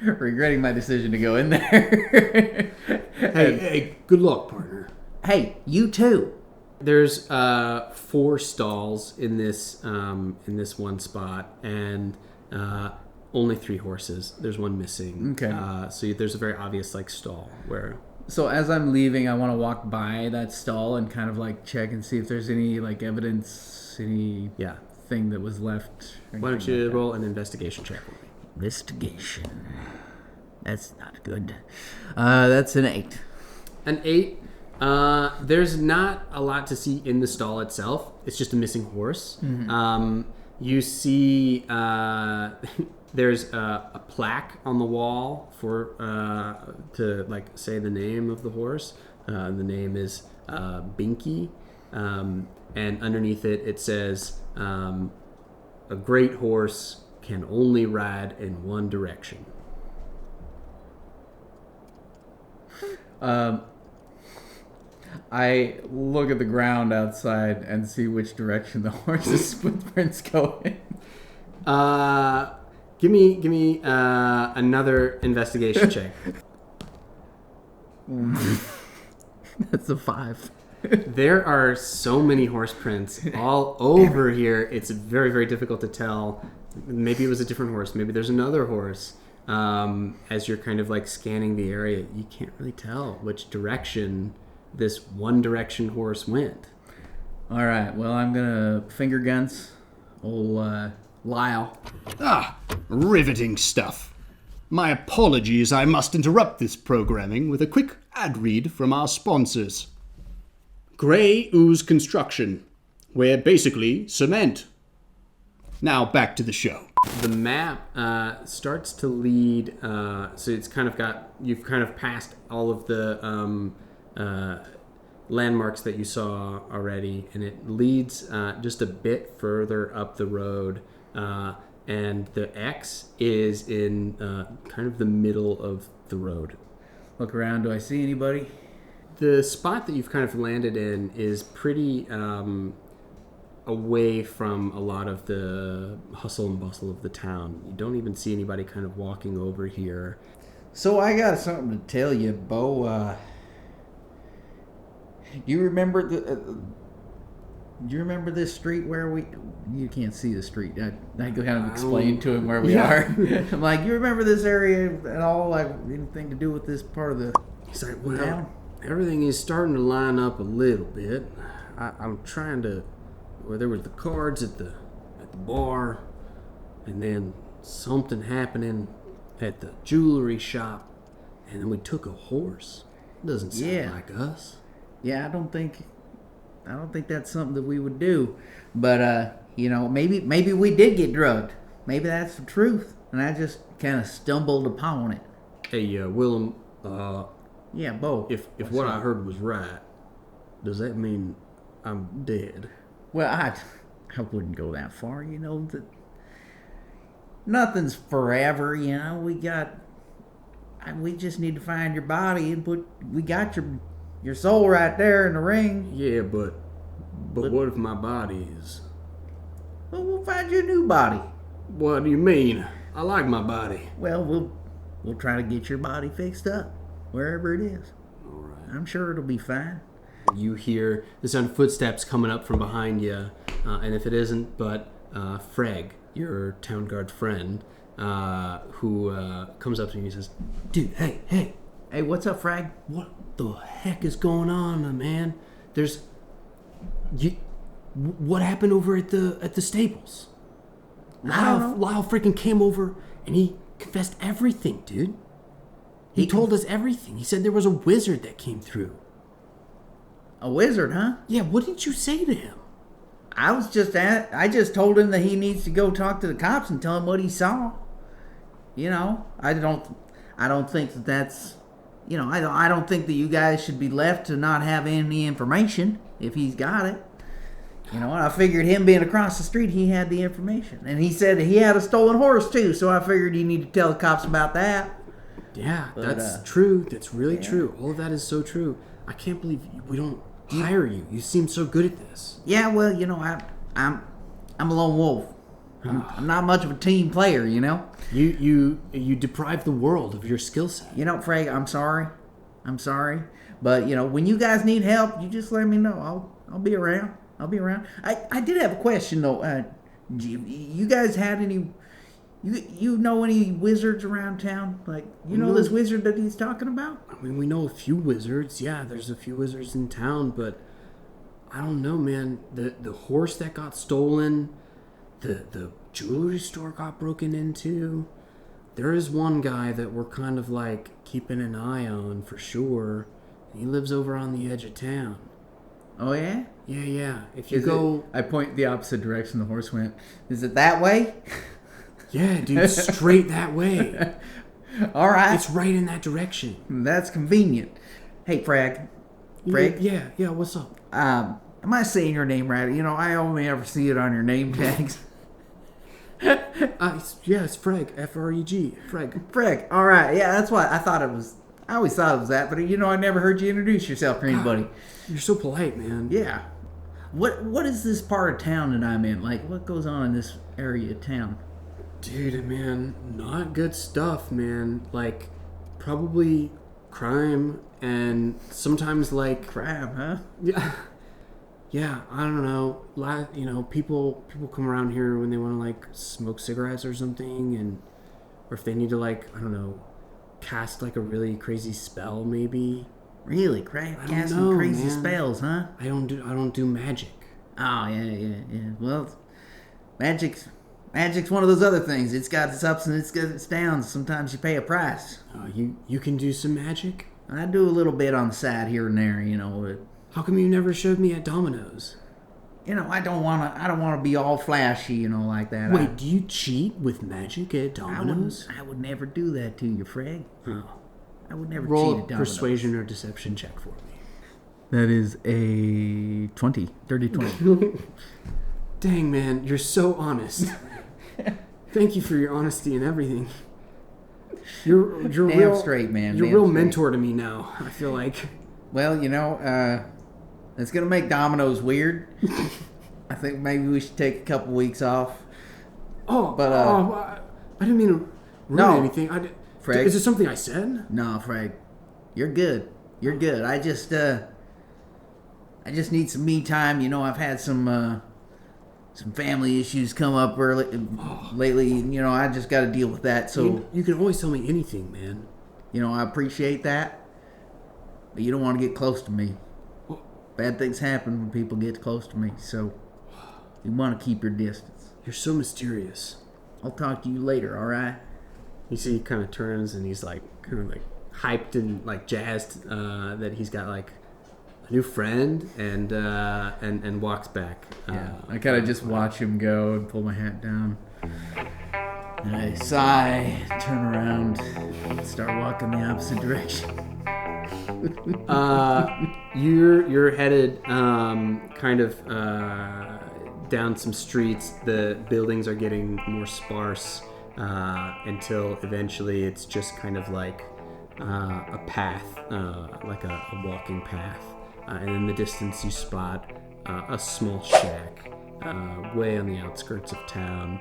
Regretting my decision to go in there. Hey, good luck, partner. Hey, you too. There's 4 stalls in this one spot, and only 3 horses. There's one missing. Okay. So there's a very obvious like stall where. So as I'm leaving, I want to walk by that stall and kind of like check and see if there's any like evidence, any thing that was left. Why don't you roll an investigation check with me? Investigation. That's not good. That's an 8. An 8. There's not a lot to see in the stall itself. It's just a missing horse. Mm-hmm. You see there's a plaque on the wall for to like say the name of the horse. The name is Binky, and underneath it says a great horse can only ride in one direction. I look at the ground outside and see which direction the horse's footprints go in. Give me another investigation check. That's a 5. There are so many horse prints all over here. It's very, very difficult to tell. Maybe it was a different horse. Maybe there's another horse. As you're kind of like scanning the area, you can't really tell which direction this one direction horse went. All right. Well, I'm gonna finger guns old Lyle. Riveting stuff. My apologies, I must interrupt this programming with a quick ad read from our sponsors. Grey Ooze Construction. We're basically cement. Now back to the show. The map starts to lead. So it's kind of you've kind of passed all of the landmarks that you saw already, and it leads just a bit further up the road. And the X is in kind of the middle of the road. Look around. Do I see anybody? The spot that you've kind of landed in is pretty away from a lot of the hustle and bustle of the town. You don't even see anybody kind of walking over here. So I got something to tell you, Bo. You remember this street where you can't see the street. I kind of explain to him where we are. I'm like, you remember this area at all? Like anything to do with this part of the He's like, well, town? everything is starting to line up a little bit. I'm trying to. Well, there was the cards at the bar, and then something happening at the jewelry shop, and then we took a horse. Doesn't sound like us. Yeah, I don't think that's something that we would do. But maybe we did get drugged. Maybe that's the truth, and I just kind of stumbled upon it. Hey, Willum. Yeah, Bo. If what I heard was right, does that mean I'm dead? Well, I wouldn't go that far. That nothing's forever. We just need to find your body and we got your soul right there in the ring. Yeah, but what if my body is? Well, we'll find you a new body. What do you mean? I like my body. Well, we'll try to get your body fixed up wherever it is. All right. I'm sure it'll be fine. You hear the sound of footsteps coming up from behind you, and if it isn't but Freg, your town guard friend, who comes up to you and says, "Dude, hey, what's up, Frag? what the heck is going on, man? what happened over at the stables? Lyle freaking came over and he confessed everything, dude. He told us everything. He said there was a wizard that came through. A wizard, huh? Yeah, what did you say to him? I just told him that he needs to go talk to the cops and tell him what he saw. You know, I don't think that's, you know, I don't think that you guys should be left to not have any information if he's got it. You know, I figured him being across the street, he had the information. And he said he had a stolen horse too, so I figured you need to tell the cops about that. Yeah, but, that's true. That's really true. All of that is so true. I can't believe we don't hire you. You seem so good at this. Yeah, well, you know, I'm a lone wolf. I'm not much of a team player, you know. You deprive the world of your skill set. You know, Frank, I'm sorry, but you know, when you guys need help, you just let me know. I'll be around. I did have a question though. You guys had any? You know any wizards around town? Like, you know this wizard that he's talking about? I mean, we know a few wizards. Yeah, there's a few wizards in town, but I don't know, man. The horse that got stolen, the jewelry store got broken into. There is one guy that we're kind of like keeping an eye on for sure. He lives over on the edge of town. Oh yeah? Yeah. If you go, I point the opposite direction the horse went. Is it that way? Yeah, dude, straight that way. All right. It's right in that direction. That's convenient. Hey, Frag. Yeah, what's up? Am I saying your name right? You know, I only ever see it on your name tags. It's Freg. F-R-E-G. Freg. All right. Yeah, that's what I thought it was. I always thought it was that, but you know, I never heard you introduce yourself to anybody. You're so polite, man. Yeah. What is this part of town that I'm in? Like, what goes on in this area of town? Dude, man, not good stuff, man. Like, probably crime and sometimes like crime, huh? Yeah. I don't know. You know, people come around here when they want to like smoke cigarettes or something, or if they need to like, I don't know, cast like a really crazy spell, maybe. Really, casting crazy spells, huh? I don't do magic. Oh yeah. Well, magic's one of those other things. It's got its ups and it's got its downs. Sometimes you pay a price. You can do some magic? I do a little bit on the side here and there, you know. How come you never showed me at Domino's? You know, I don't wanna be all flashy, you know, like that. Wait, do you cheat with magic at Domino's? I would never do that to you, Fred. Oh. I would never Roll cheat at a Domino's. persuasion or deception check for me. That is a 20. Dirty 20. Dang, man, you're so honest. Thank you for your honesty and everything. You're Damn real straight, man. You're Damn real straight. mentor to me now. I feel like. Well, you know, it's gonna make Domino's weird. I think maybe we should take a couple weeks off. I didn't mean to ruin anything. Frank, is it something I said? No, Frank, you're good. You're good. I just need some me time. You know, I've had some family issues come up lately, and you know, I just got to deal with that. So you can always tell me anything, man. You know, I appreciate that, but you don't want to get close to me. Bad things happen when people get close to me, so you want to keep your distance. You're so mysterious. I'll talk to you later, all right? You see, he kind of turns and he's like, kind of like hyped and like jazzed that he's got like a new friend, and walks back. I kind of just watch him go and pull my hat down. And I sigh, turn around, and start walking the opposite direction. You're headed kind of down some streets. The buildings are getting more sparse until eventually it's just kind of like a path, like a walking path. And in the distance you spot a small shack way on the outskirts of town.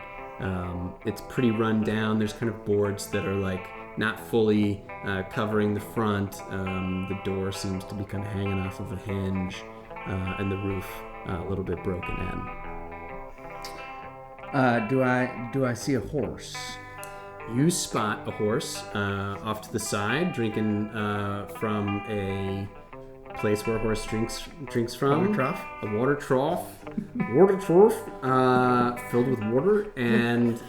It's pretty run down. There's kind of boards that are like not fully covering the front. The door seems to be kind of hanging off of a hinge, and the roof a little bit broken in. Do I see a horse? You spot a horse off to the side, drinking from a place where a horse drinks from. Water trough? A water trough. Water trough filled with water, and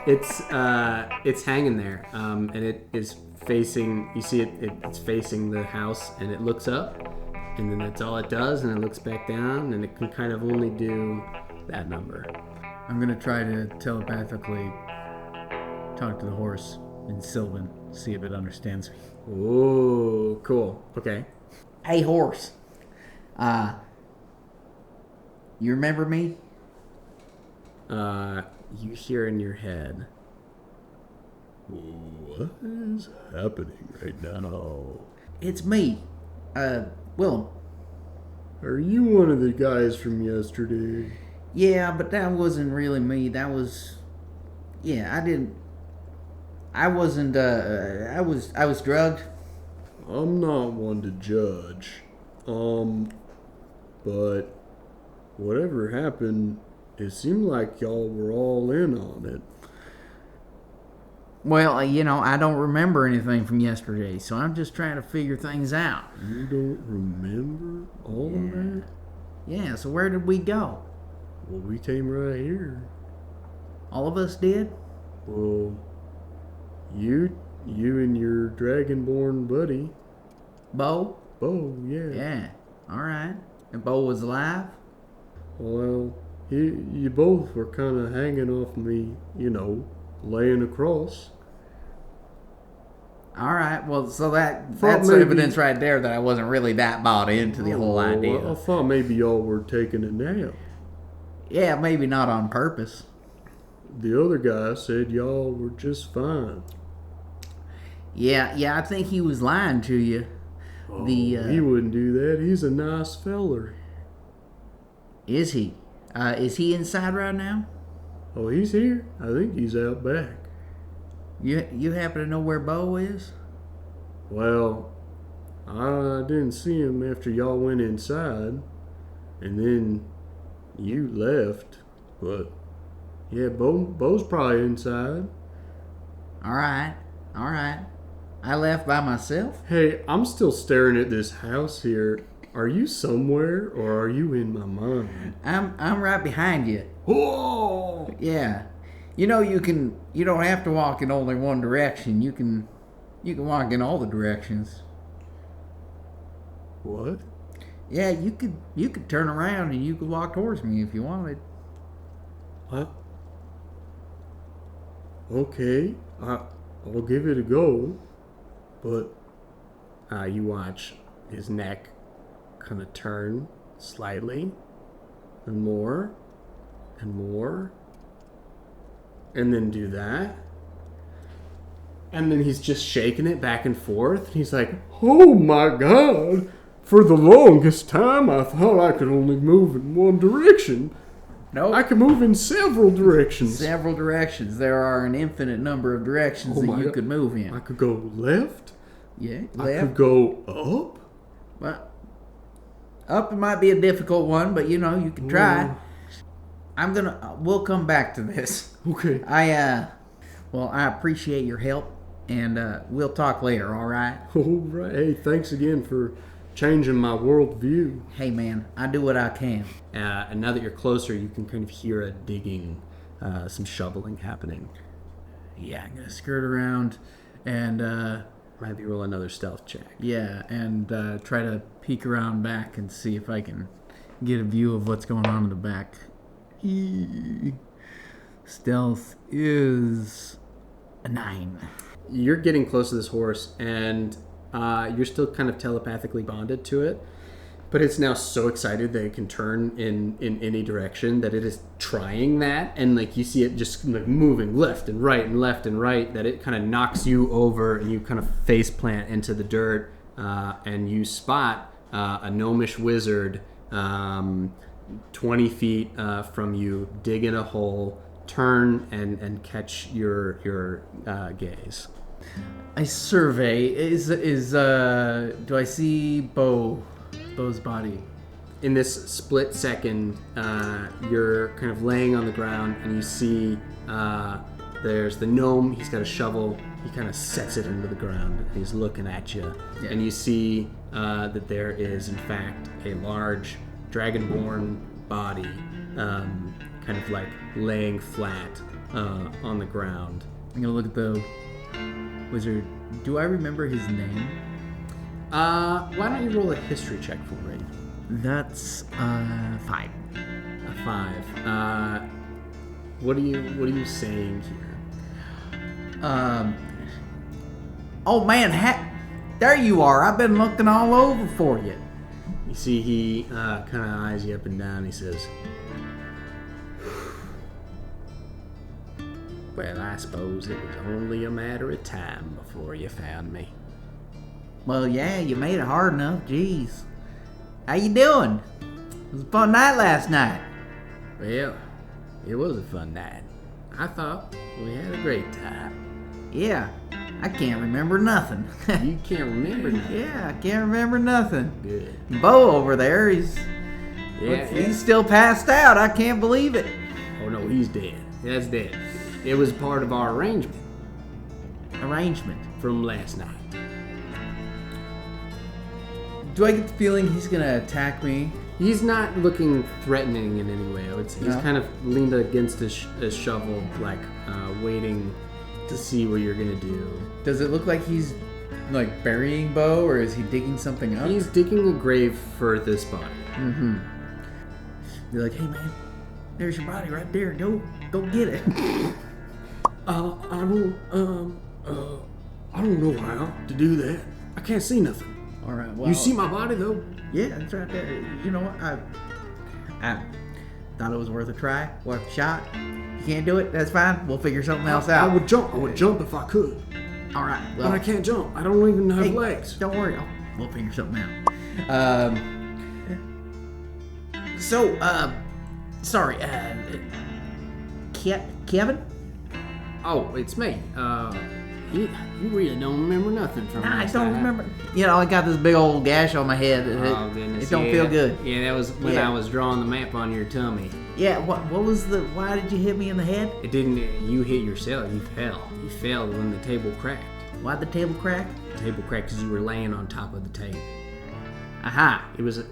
it's hanging there, and it is facing. You see it's facing the house, and it looks up, and then that's all it does, and it looks back down, and it can kind of only do that number. I'm gonna try to telepathically talk to the horse in Sylvan, see if it understands me. Ooh, cool. Okay. Hey, horse. You remember me? You hear in your head. What is happening right now? It's me, Willum. Are you one of the guys from yesterday? Yeah, but that wasn't really me. That was... Yeah, I wasn't, I was drugged. I'm not one to judge. But whatever happened, it seemed like y'all were all in on it. Well, I don't remember anything from yesterday, so I'm just trying to figure things out. You don't remember all of that? Yeah, so where did we go? Well, we came right here. All of us did? Well, you and your dragonborn buddy. Bo? Bo, yeah. Yeah, alright. And Bo was alive? Well, you both were kind of hanging off me, laying across. Alright, well, so that's maybe- evidence right there that I wasn't really that bought into the whole idea. I thought maybe y'all were taking a nap. Yeah, maybe not on purpose. The other guy said y'all were just fine. Yeah, I think he was lying to you. He wouldn't do that. He's a nice feller. Is he? Is he inside right now? Oh, he's here. I think he's out back. You happen to know where Bo is? Well, I didn't see him after y'all went inside, and then you left. But yeah, Bo's probably inside. All right. I left by myself. Hey, I'm still staring at this house here. Are you somewhere, or are you in my mind? I'm right behind you. Whoa! Yeah. You don't have to walk in only one direction. You can walk in all the directions. What? Yeah, you could turn around and you could walk towards me if you wanted. What? Okay, I'll give it a go, but You watch his neck kind of turn slightly, and more, and then do that. And then he's just shaking it back and forth. And he's like, oh my God! For the longest time, I thought I could only move in one direction. No, I can move in several directions. Several directions. There are an infinite number of directions that you could move in. I could go left. Yeah, I left. could go up. Well, up might be a difficult one, but you can try. We'll come back to this. Okay. I appreciate your help, and we'll talk later, all right? All right. Hey, thanks again for changing my worldview. Hey, man, I do what I can. and now that you're closer, you can kind of hear a digging, some shoveling happening. Yeah, I'm going to skirt around and, Maybe roll another stealth check. and try to peek around back and see if I can get a view of what's going on in the back. Stealth is a 9. You're getting close to this horse, and you're still kind of telepathically bonded to it, but it's now so excited that it can turn in any direction that it is trying that, and like you see it just like moving left and right that it kind of knocks you over, and you kind of face plant into the dirt, and you spot a gnomish wizard 20 feet from you dig in a hole, turn and catch your gaze. I survey. Do I see Bo's body? In this split second, you're kind of laying on the ground, and you see there's the gnome. He's got a shovel. He kind of sets it into the ground. And he's looking at you, and you see that there is, in fact, a large dragonborn body, kind of like laying flat on the ground. I'm gonna look at the wizard. Do I remember his name? Why don't you roll a history check for me? That's 5. A 5. What are you saying here? Oh man, there you are. I've been looking all over for you. You see, he kind of eyes you up and down. He says, "Well, I suppose it was only a matter of time before you found me." Well, yeah, you made it hard enough. Jeez. How you doing? It was a fun night last night. Well, it was a fun night. I thought we had a great time. Yeah, I can't remember nothing. You can't remember nothing. Yeah, I can't remember nothing. Good. Bo over there, he's Yeah. still passed out. I can't believe it. Oh no, he's dead. That's dead. It was part of our arrangement Arrangement. from last night. Do I get the feeling he's gonna attack me? He's not looking threatening in any way. He's No? kind of leaned against his shovel, like waiting to see what you're gonna do. Does it look like he's like burying Bo, or is he digging something up? He's digging a grave for this body. Mm-hmm. You're like, hey man, there's your body right there. Go get it. I don't know how to do that. I can't see nothing. All right. Well, You see my body though? Yeah, it's right there. You know what? I thought it was worth a try, worth a shot. You can't do it. That's fine. We'll figure something else out. I would jump if I could. All right. But Well, I can't jump. I don't even have hey, legs. Don't worry. We'll figure something out. Sorry. Kevin? Oh, it's me. You really don't remember nothing from Nah, I last don't night. remember. You know, I got this big old gash on my head. Oh goodness! It don't yeah. feel good. Yeah, that was when Yeah. I was drawing the map on your tummy. Yeah. What was the? Why did you hit me in the head? It didn't. You hit yourself. You fell. You fell when the table cracked. Why'd the table crack? The table cracked because you were laying on top of the table. Aha.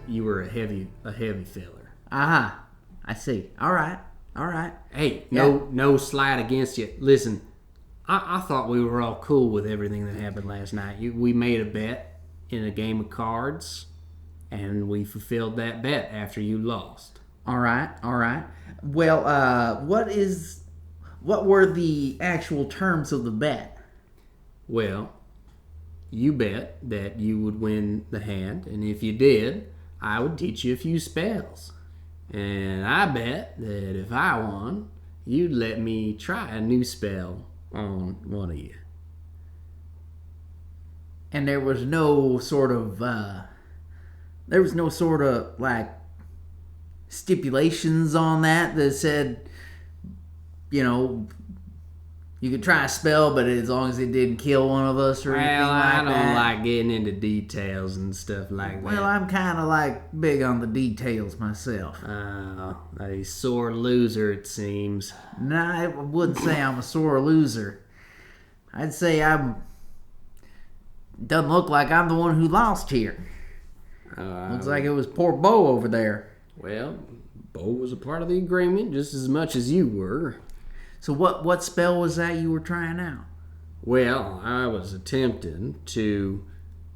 You were a heavy feller. Aha. I see. All right. Hey, no slight against you. Listen, I thought we were all cool with everything that happened last night. We made a bet in a game of cards, and we fulfilled that bet after you lost. All right. Well, what were the actual terms of the bet? Well, you bet that you would win the hand, and if you did, I would teach you a few spells. And I bet that if I won, you'd let me try a new spell on one of you. And there was no sort of like stipulations on that said, you know, you could try a spell, but as long as it didn't kill one of us or anything Well, like I don't that. like getting into details and stuff like that. Well, I'm kind of like big on the details myself. A sore loser, it seems. Nah, I wouldn't say I'm a sore loser. I'd say doesn't look like I'm the one who lost here. Looks like it was poor Bo over there. Well, Bo was a part of the agreement just as much as you were. So what spell was that you were trying out? Well, I was attempting to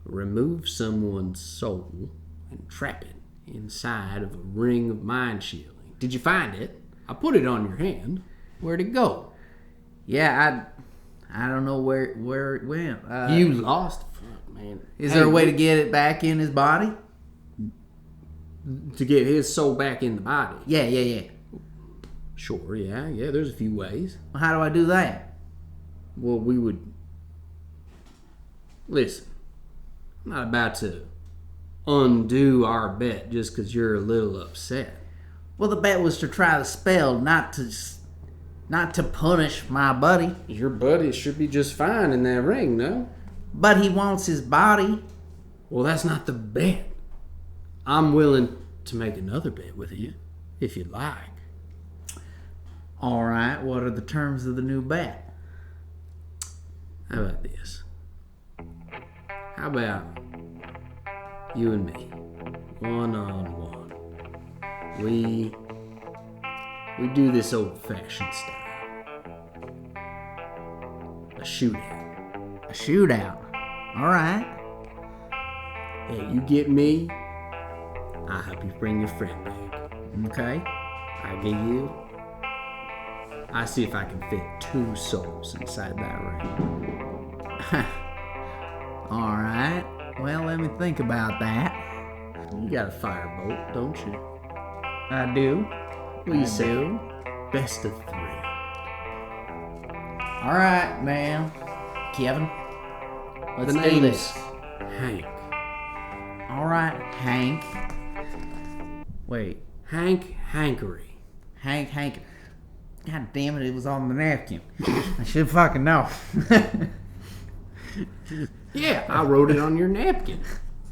remove someone's soul and trap it inside of a ring of mind shielding. Did you find it? I put it on your hand. Where'd it go? Yeah, I don't know where it went. You lost. Fuck, man. Is there a way to get it back in his body? to get his soul back in the body? Yeah. Sure, yeah. There's a few ways. Well, how do I do that? Well, we would... Listen, I'm not about to undo our bet just because you're a little upset. Well, the bet was to try the spell, not to punish my buddy. Your buddy should be just fine in that ring, no? But he wants his body. Well, that's not the bet. I'm willing to make another bet with you, if you'd like. All right, what are the terms of the new bet? How about this? How about You and me. One-on-one. We do this old-fashioned style. A shootout. A shootout. All right. Hey, you get me, I'll help you bring your friend back. Okay. I get you. I see if I can fit 2 souls inside that ring. All right. Well, let me think about that. You got a firebolt, don't you? I do. What do you say? Best of 3. All right, man. Kevin, let's The do name's this. Hank. All right, Hank. Wait, Hank Hankery. Hank. God damn it, it was on the napkin. I should fucking know. Yeah, I wrote it on your napkin.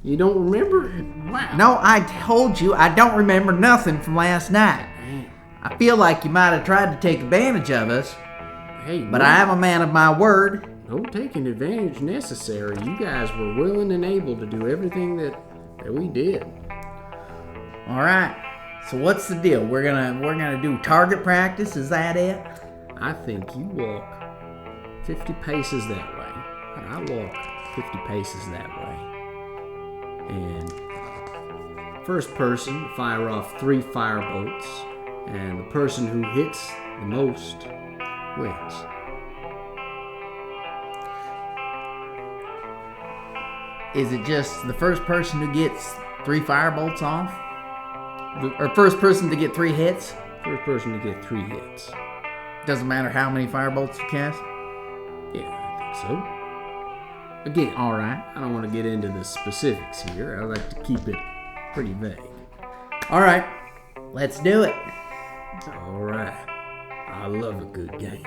You don't remember? Wow. No, I told you I don't remember nothing from last night. I feel like you might have tried to take advantage of us, Hey, but I am a man of my word. no taking advantage necessary. You guys were willing and able to do everything that we did. All right. So what's the deal? We're gonna do target practice. Is that it? I think you walk 50 paces that way, and I walk 50 paces that way. And first person to fire off 3 firebolts, and the person who hits the most wins. Is it just the first person who gets 3 firebolts off? Or first person to get 3 hits? First person to get 3 hits. Doesn't matter how many firebolts you cast? Yeah, I think so. Again, All right. I don't want to get into the specifics here. I like to keep it pretty vague. All right. Let's do it. All right. I love a good game.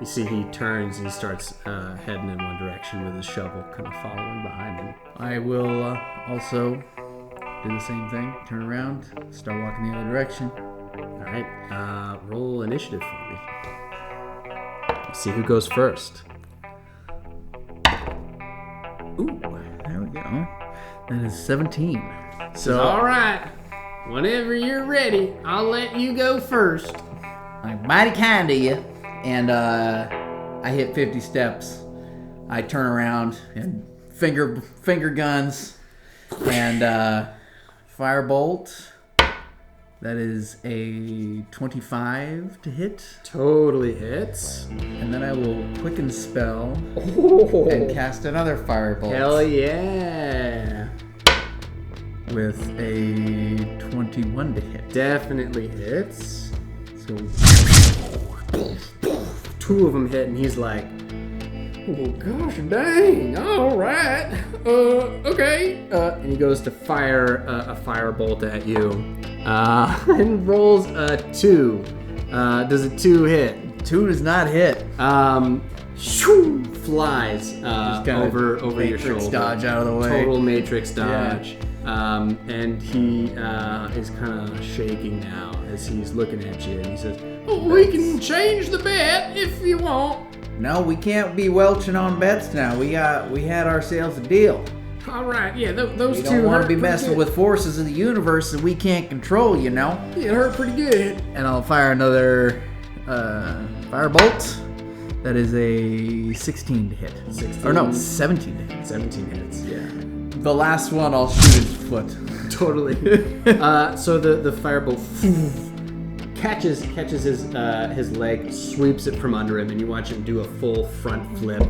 You see, he turns and he starts heading in one direction with his shovel, kind of following behind him. I will also do the same thing. Turn around, start walking the other direction. All right. Roll initiative for me. Let's see who goes first. Ooh, there we go. That is 17. So All right. Whenever you're ready, I'll let you go first. I'm mighty kind to you. And I hit 50 steps. I turn around and finger guns and firebolt. That is a 25 to hit. Totally hits. And then I will quicken spell and cast another firebolt. Hell yeah. With a 21 to hit. Definitely hits. So 2 of them hit, and he's like, "Oh gosh, dang! All right, okay." And he goes to fire a firebolt at you, and rolls a 2. Does a 2 hit? 2 does not hit. Shoo, flies kinda over your Matrix shoulder. dodge out of the way. Total Matrix dodge. And he is kind of shaking now as he's looking at you, and he says, "We can change the bet if you want." No, we can't be welching on bets now. We had ourselves a deal. All right, yeah, those We 2 don't want hurt to be pretty messing good. with forces of the universe that we can't control, you know. It hurt pretty good. And I'll fire another firebolt. That is a 16 to hit. 16. Or no, 17 to hit. 17 hits. Yeah, The last one, I'll shoot his foot. totally. So the firebolt catches his leg, sweeps it from under him, and you watch him do a full front flip,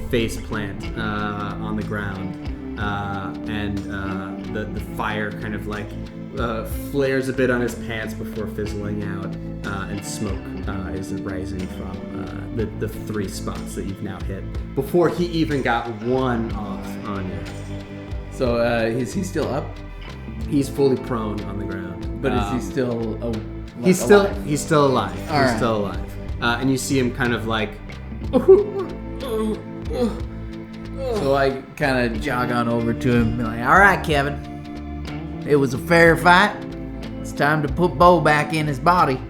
face plant on the ground, and the fire kind of like flares a bit on his pants before fizzling out, and smoke is rising from the 3 spots that you've now hit before he even got 1 off on you. So is he still up? He's fully prone on the ground. But is he still He's alive? still alive. All He's right. still alive. And you see him kind of like. So I kind of jog on over to him and be like, "All right, Kevin. It was a fair fight. It's time to put Bo back in his body."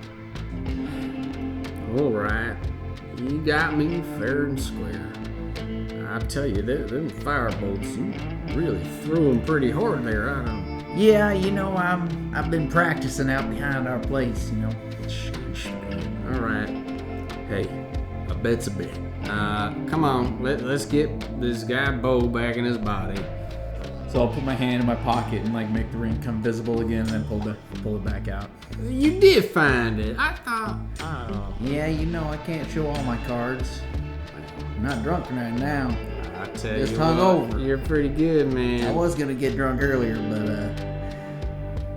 All right, you got me fair and square. I tell you, them firebolts, you really threw them pretty hard there. I don't. Yeah, I've been practicing out behind our place, Sheesh, man. All right. Hey, a bet's a bet. Come on, let's get this guy Bo back in his body. So I'll put my hand in my pocket and make the ring come visible again, and then pull it back out. You did find it. I thought. Oh. Yeah, I can't show all my cards. I'm not drunk right now. I tell Just you hungover. what, you're pretty good, man. I was gonna get drunk earlier, but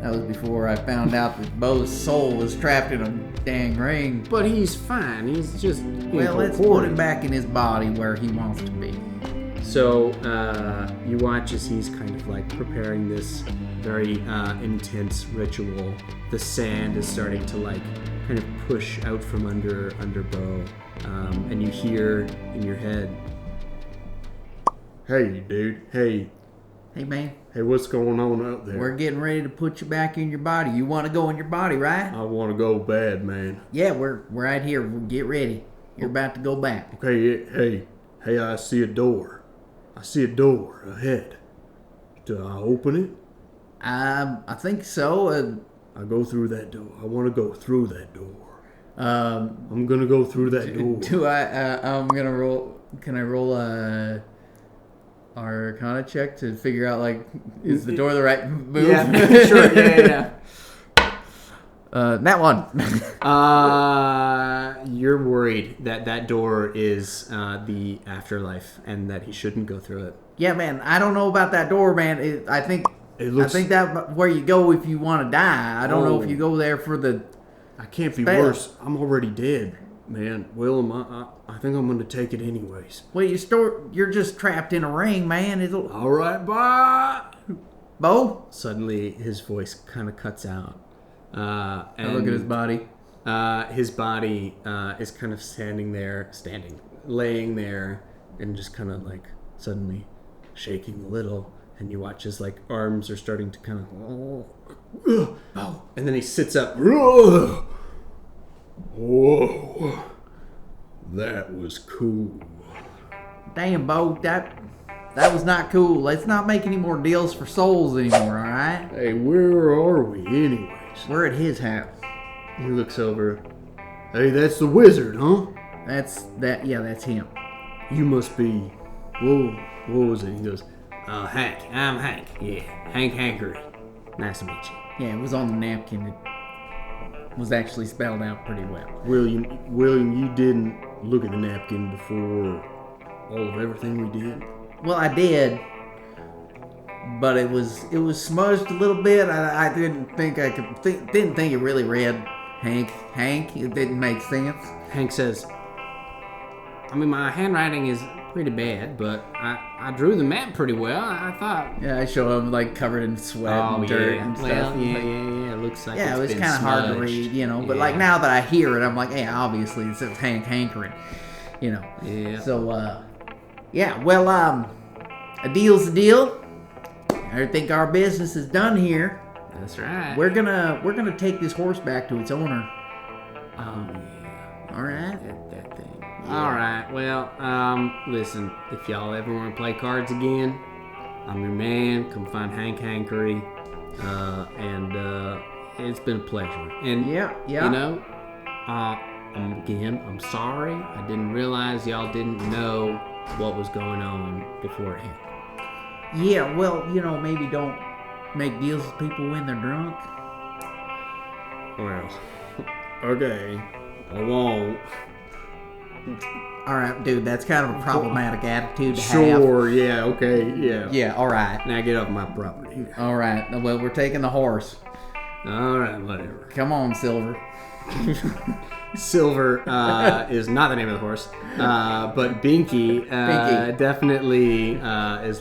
that was before I found out that Bo's soul was trapped in a dang ring. But he's fine. He's just. Well, let's put him back in his body where he wants to be. So you watch as he's kind of preparing this very intense ritual. The sand is starting to kind of push out from under Bo, and you hear in your head, Hey, dude. Hey, man. Hey, what's going on out there? We're getting ready to put you back in your body. You want to go in your body, right? I want to go bad, man. Yeah, we're right here. Get ready. You're about to go back. Okay, hey, I see a door. I see a door ahead. Do I open it? I think so. I go through that door. I want to go through that door. I'm gonna go through that door. Do I? I'm gonna roll. Can I roll a Arcana check to figure out is the door the right move? yeah, sure, yeah. That one. You're worried that door is the afterlife and that he shouldn't go through it. Yeah, man. I don't know about that door, man. I think looks- that where you go if you want to die. I don't know if you go there for the. I can't be spell. worse. I'm already dead, man. Willum, I think I'm gonna take it anyways. Well, you're just trapped in a ring, man. All right, bye. Bo? Suddenly, his voice kind of cuts out. I look at his body. His body is kind of laying there, and just kind of suddenly shaking a little. And you watch his arms are starting to kind of, and then he sits up. Whoa, that was cool. Damn, Bo, that was not cool. Let's not make any more deals for souls anymore, all right? Hey, where are we anyways? We're at his house. He looks over. Hey, that's the wizard, huh? Yeah, that's him. You must be. Whoa, what was it? He goes, Hank. I'm Hank. Yeah, Hank Hankery. Nice to meet you. Yeah, it was on the napkin. It was actually spelled out pretty well. William, you didn't look at the napkin before all of everything we did? Well, I did, but it was smudged a little bit. I didn't think didn't think it really read Hank. It didn't make sense. Hank says, I mean, my handwriting is pretty bad, but I drew the map pretty well. I thought. Yeah, I show him covered in sweat and dirt and stuff. Well, yeah. It looks like yeah, it's it was been kind of hard to smudged. read, But now that I hear it, I'm like, hey, obviously it says Hank Hankering, Yeah. So, yeah, well, a deal's a deal. I think our business is done here. That's right. We're gonna take this horse back to its owner. Oh yeah. All right. That thing. All right. Well, listen. If y'all ever want to play cards again, I'm your man. Come find Hank Hankery, and it's been a pleasure. And Yeah. I'm sorry. I didn't realize y'all didn't know what was going on beforehand. Yeah. Well, maybe don't make deals with people when they're drunk. Well, okay, I won't. All right, dude. That's kind of a problematic attitude to have. Sure, yeah, okay, yeah. Yeah. All right. Now get off my property. All right. Well, we're taking the horse. All right, whatever. Come on, Silver. Silver is not the name of the horse, but Binky, Binky. definitely is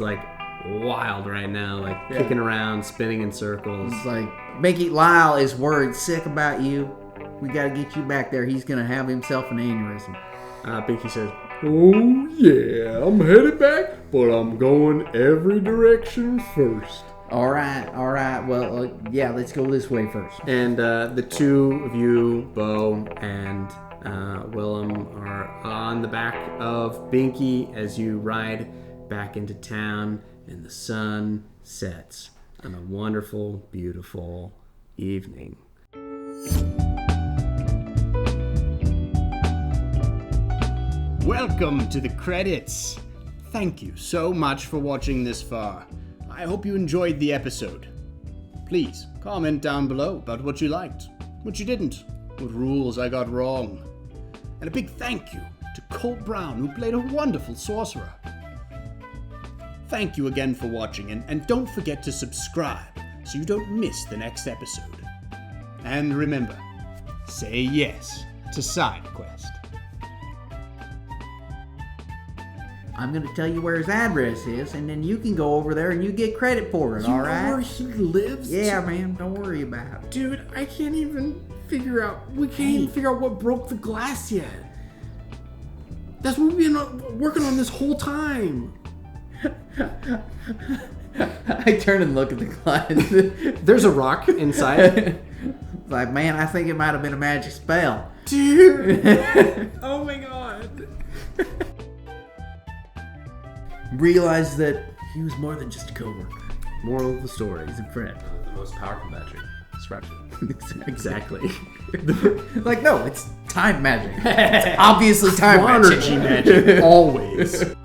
wild right now, kicking around, spinning in circles. It's like Mickey Lyle is worried sick about you. We got to get you back there. He's gonna have himself an aneurysm. Binky says, Oh, yeah, I'm headed back, but I'm going every direction first. All right. Well, yeah, let's go this way first. and the two of you, Bo and Willum are on the back of Binky as you ride back into town, and the sun sets on a wonderful, beautiful evening. Welcome to the credits. Thank you so much for watching this far. I hope you enjoyed the episode. Please comment down below about what you liked, what you didn't, what rules I got wrong. And a big thank you to Colt Brown, who played a wonderful sorcerer. Thank you again for watching, and don't forget to subscribe so you don't miss the next episode. And remember, say yes to side quest. I'm going to tell you where his address is, and then you can go over there and you get credit for it, all right? Where he lives? Yeah, man, don't worry about it. Dude, I can't even figure out. We can't even figure out what broke the glass yet. That's what we've been working on this whole time. I turn and look at the glass. There's a rock inside. Like, man, I think it might have been a magic spell. Dude. Oh my god. Realized that he was more than just a coworker. Moral of the story. He's a friend. The most powerful magic. Distraction. Exactly. Like, no, it's time magic. It's obviously time magic. Energy magic. Always.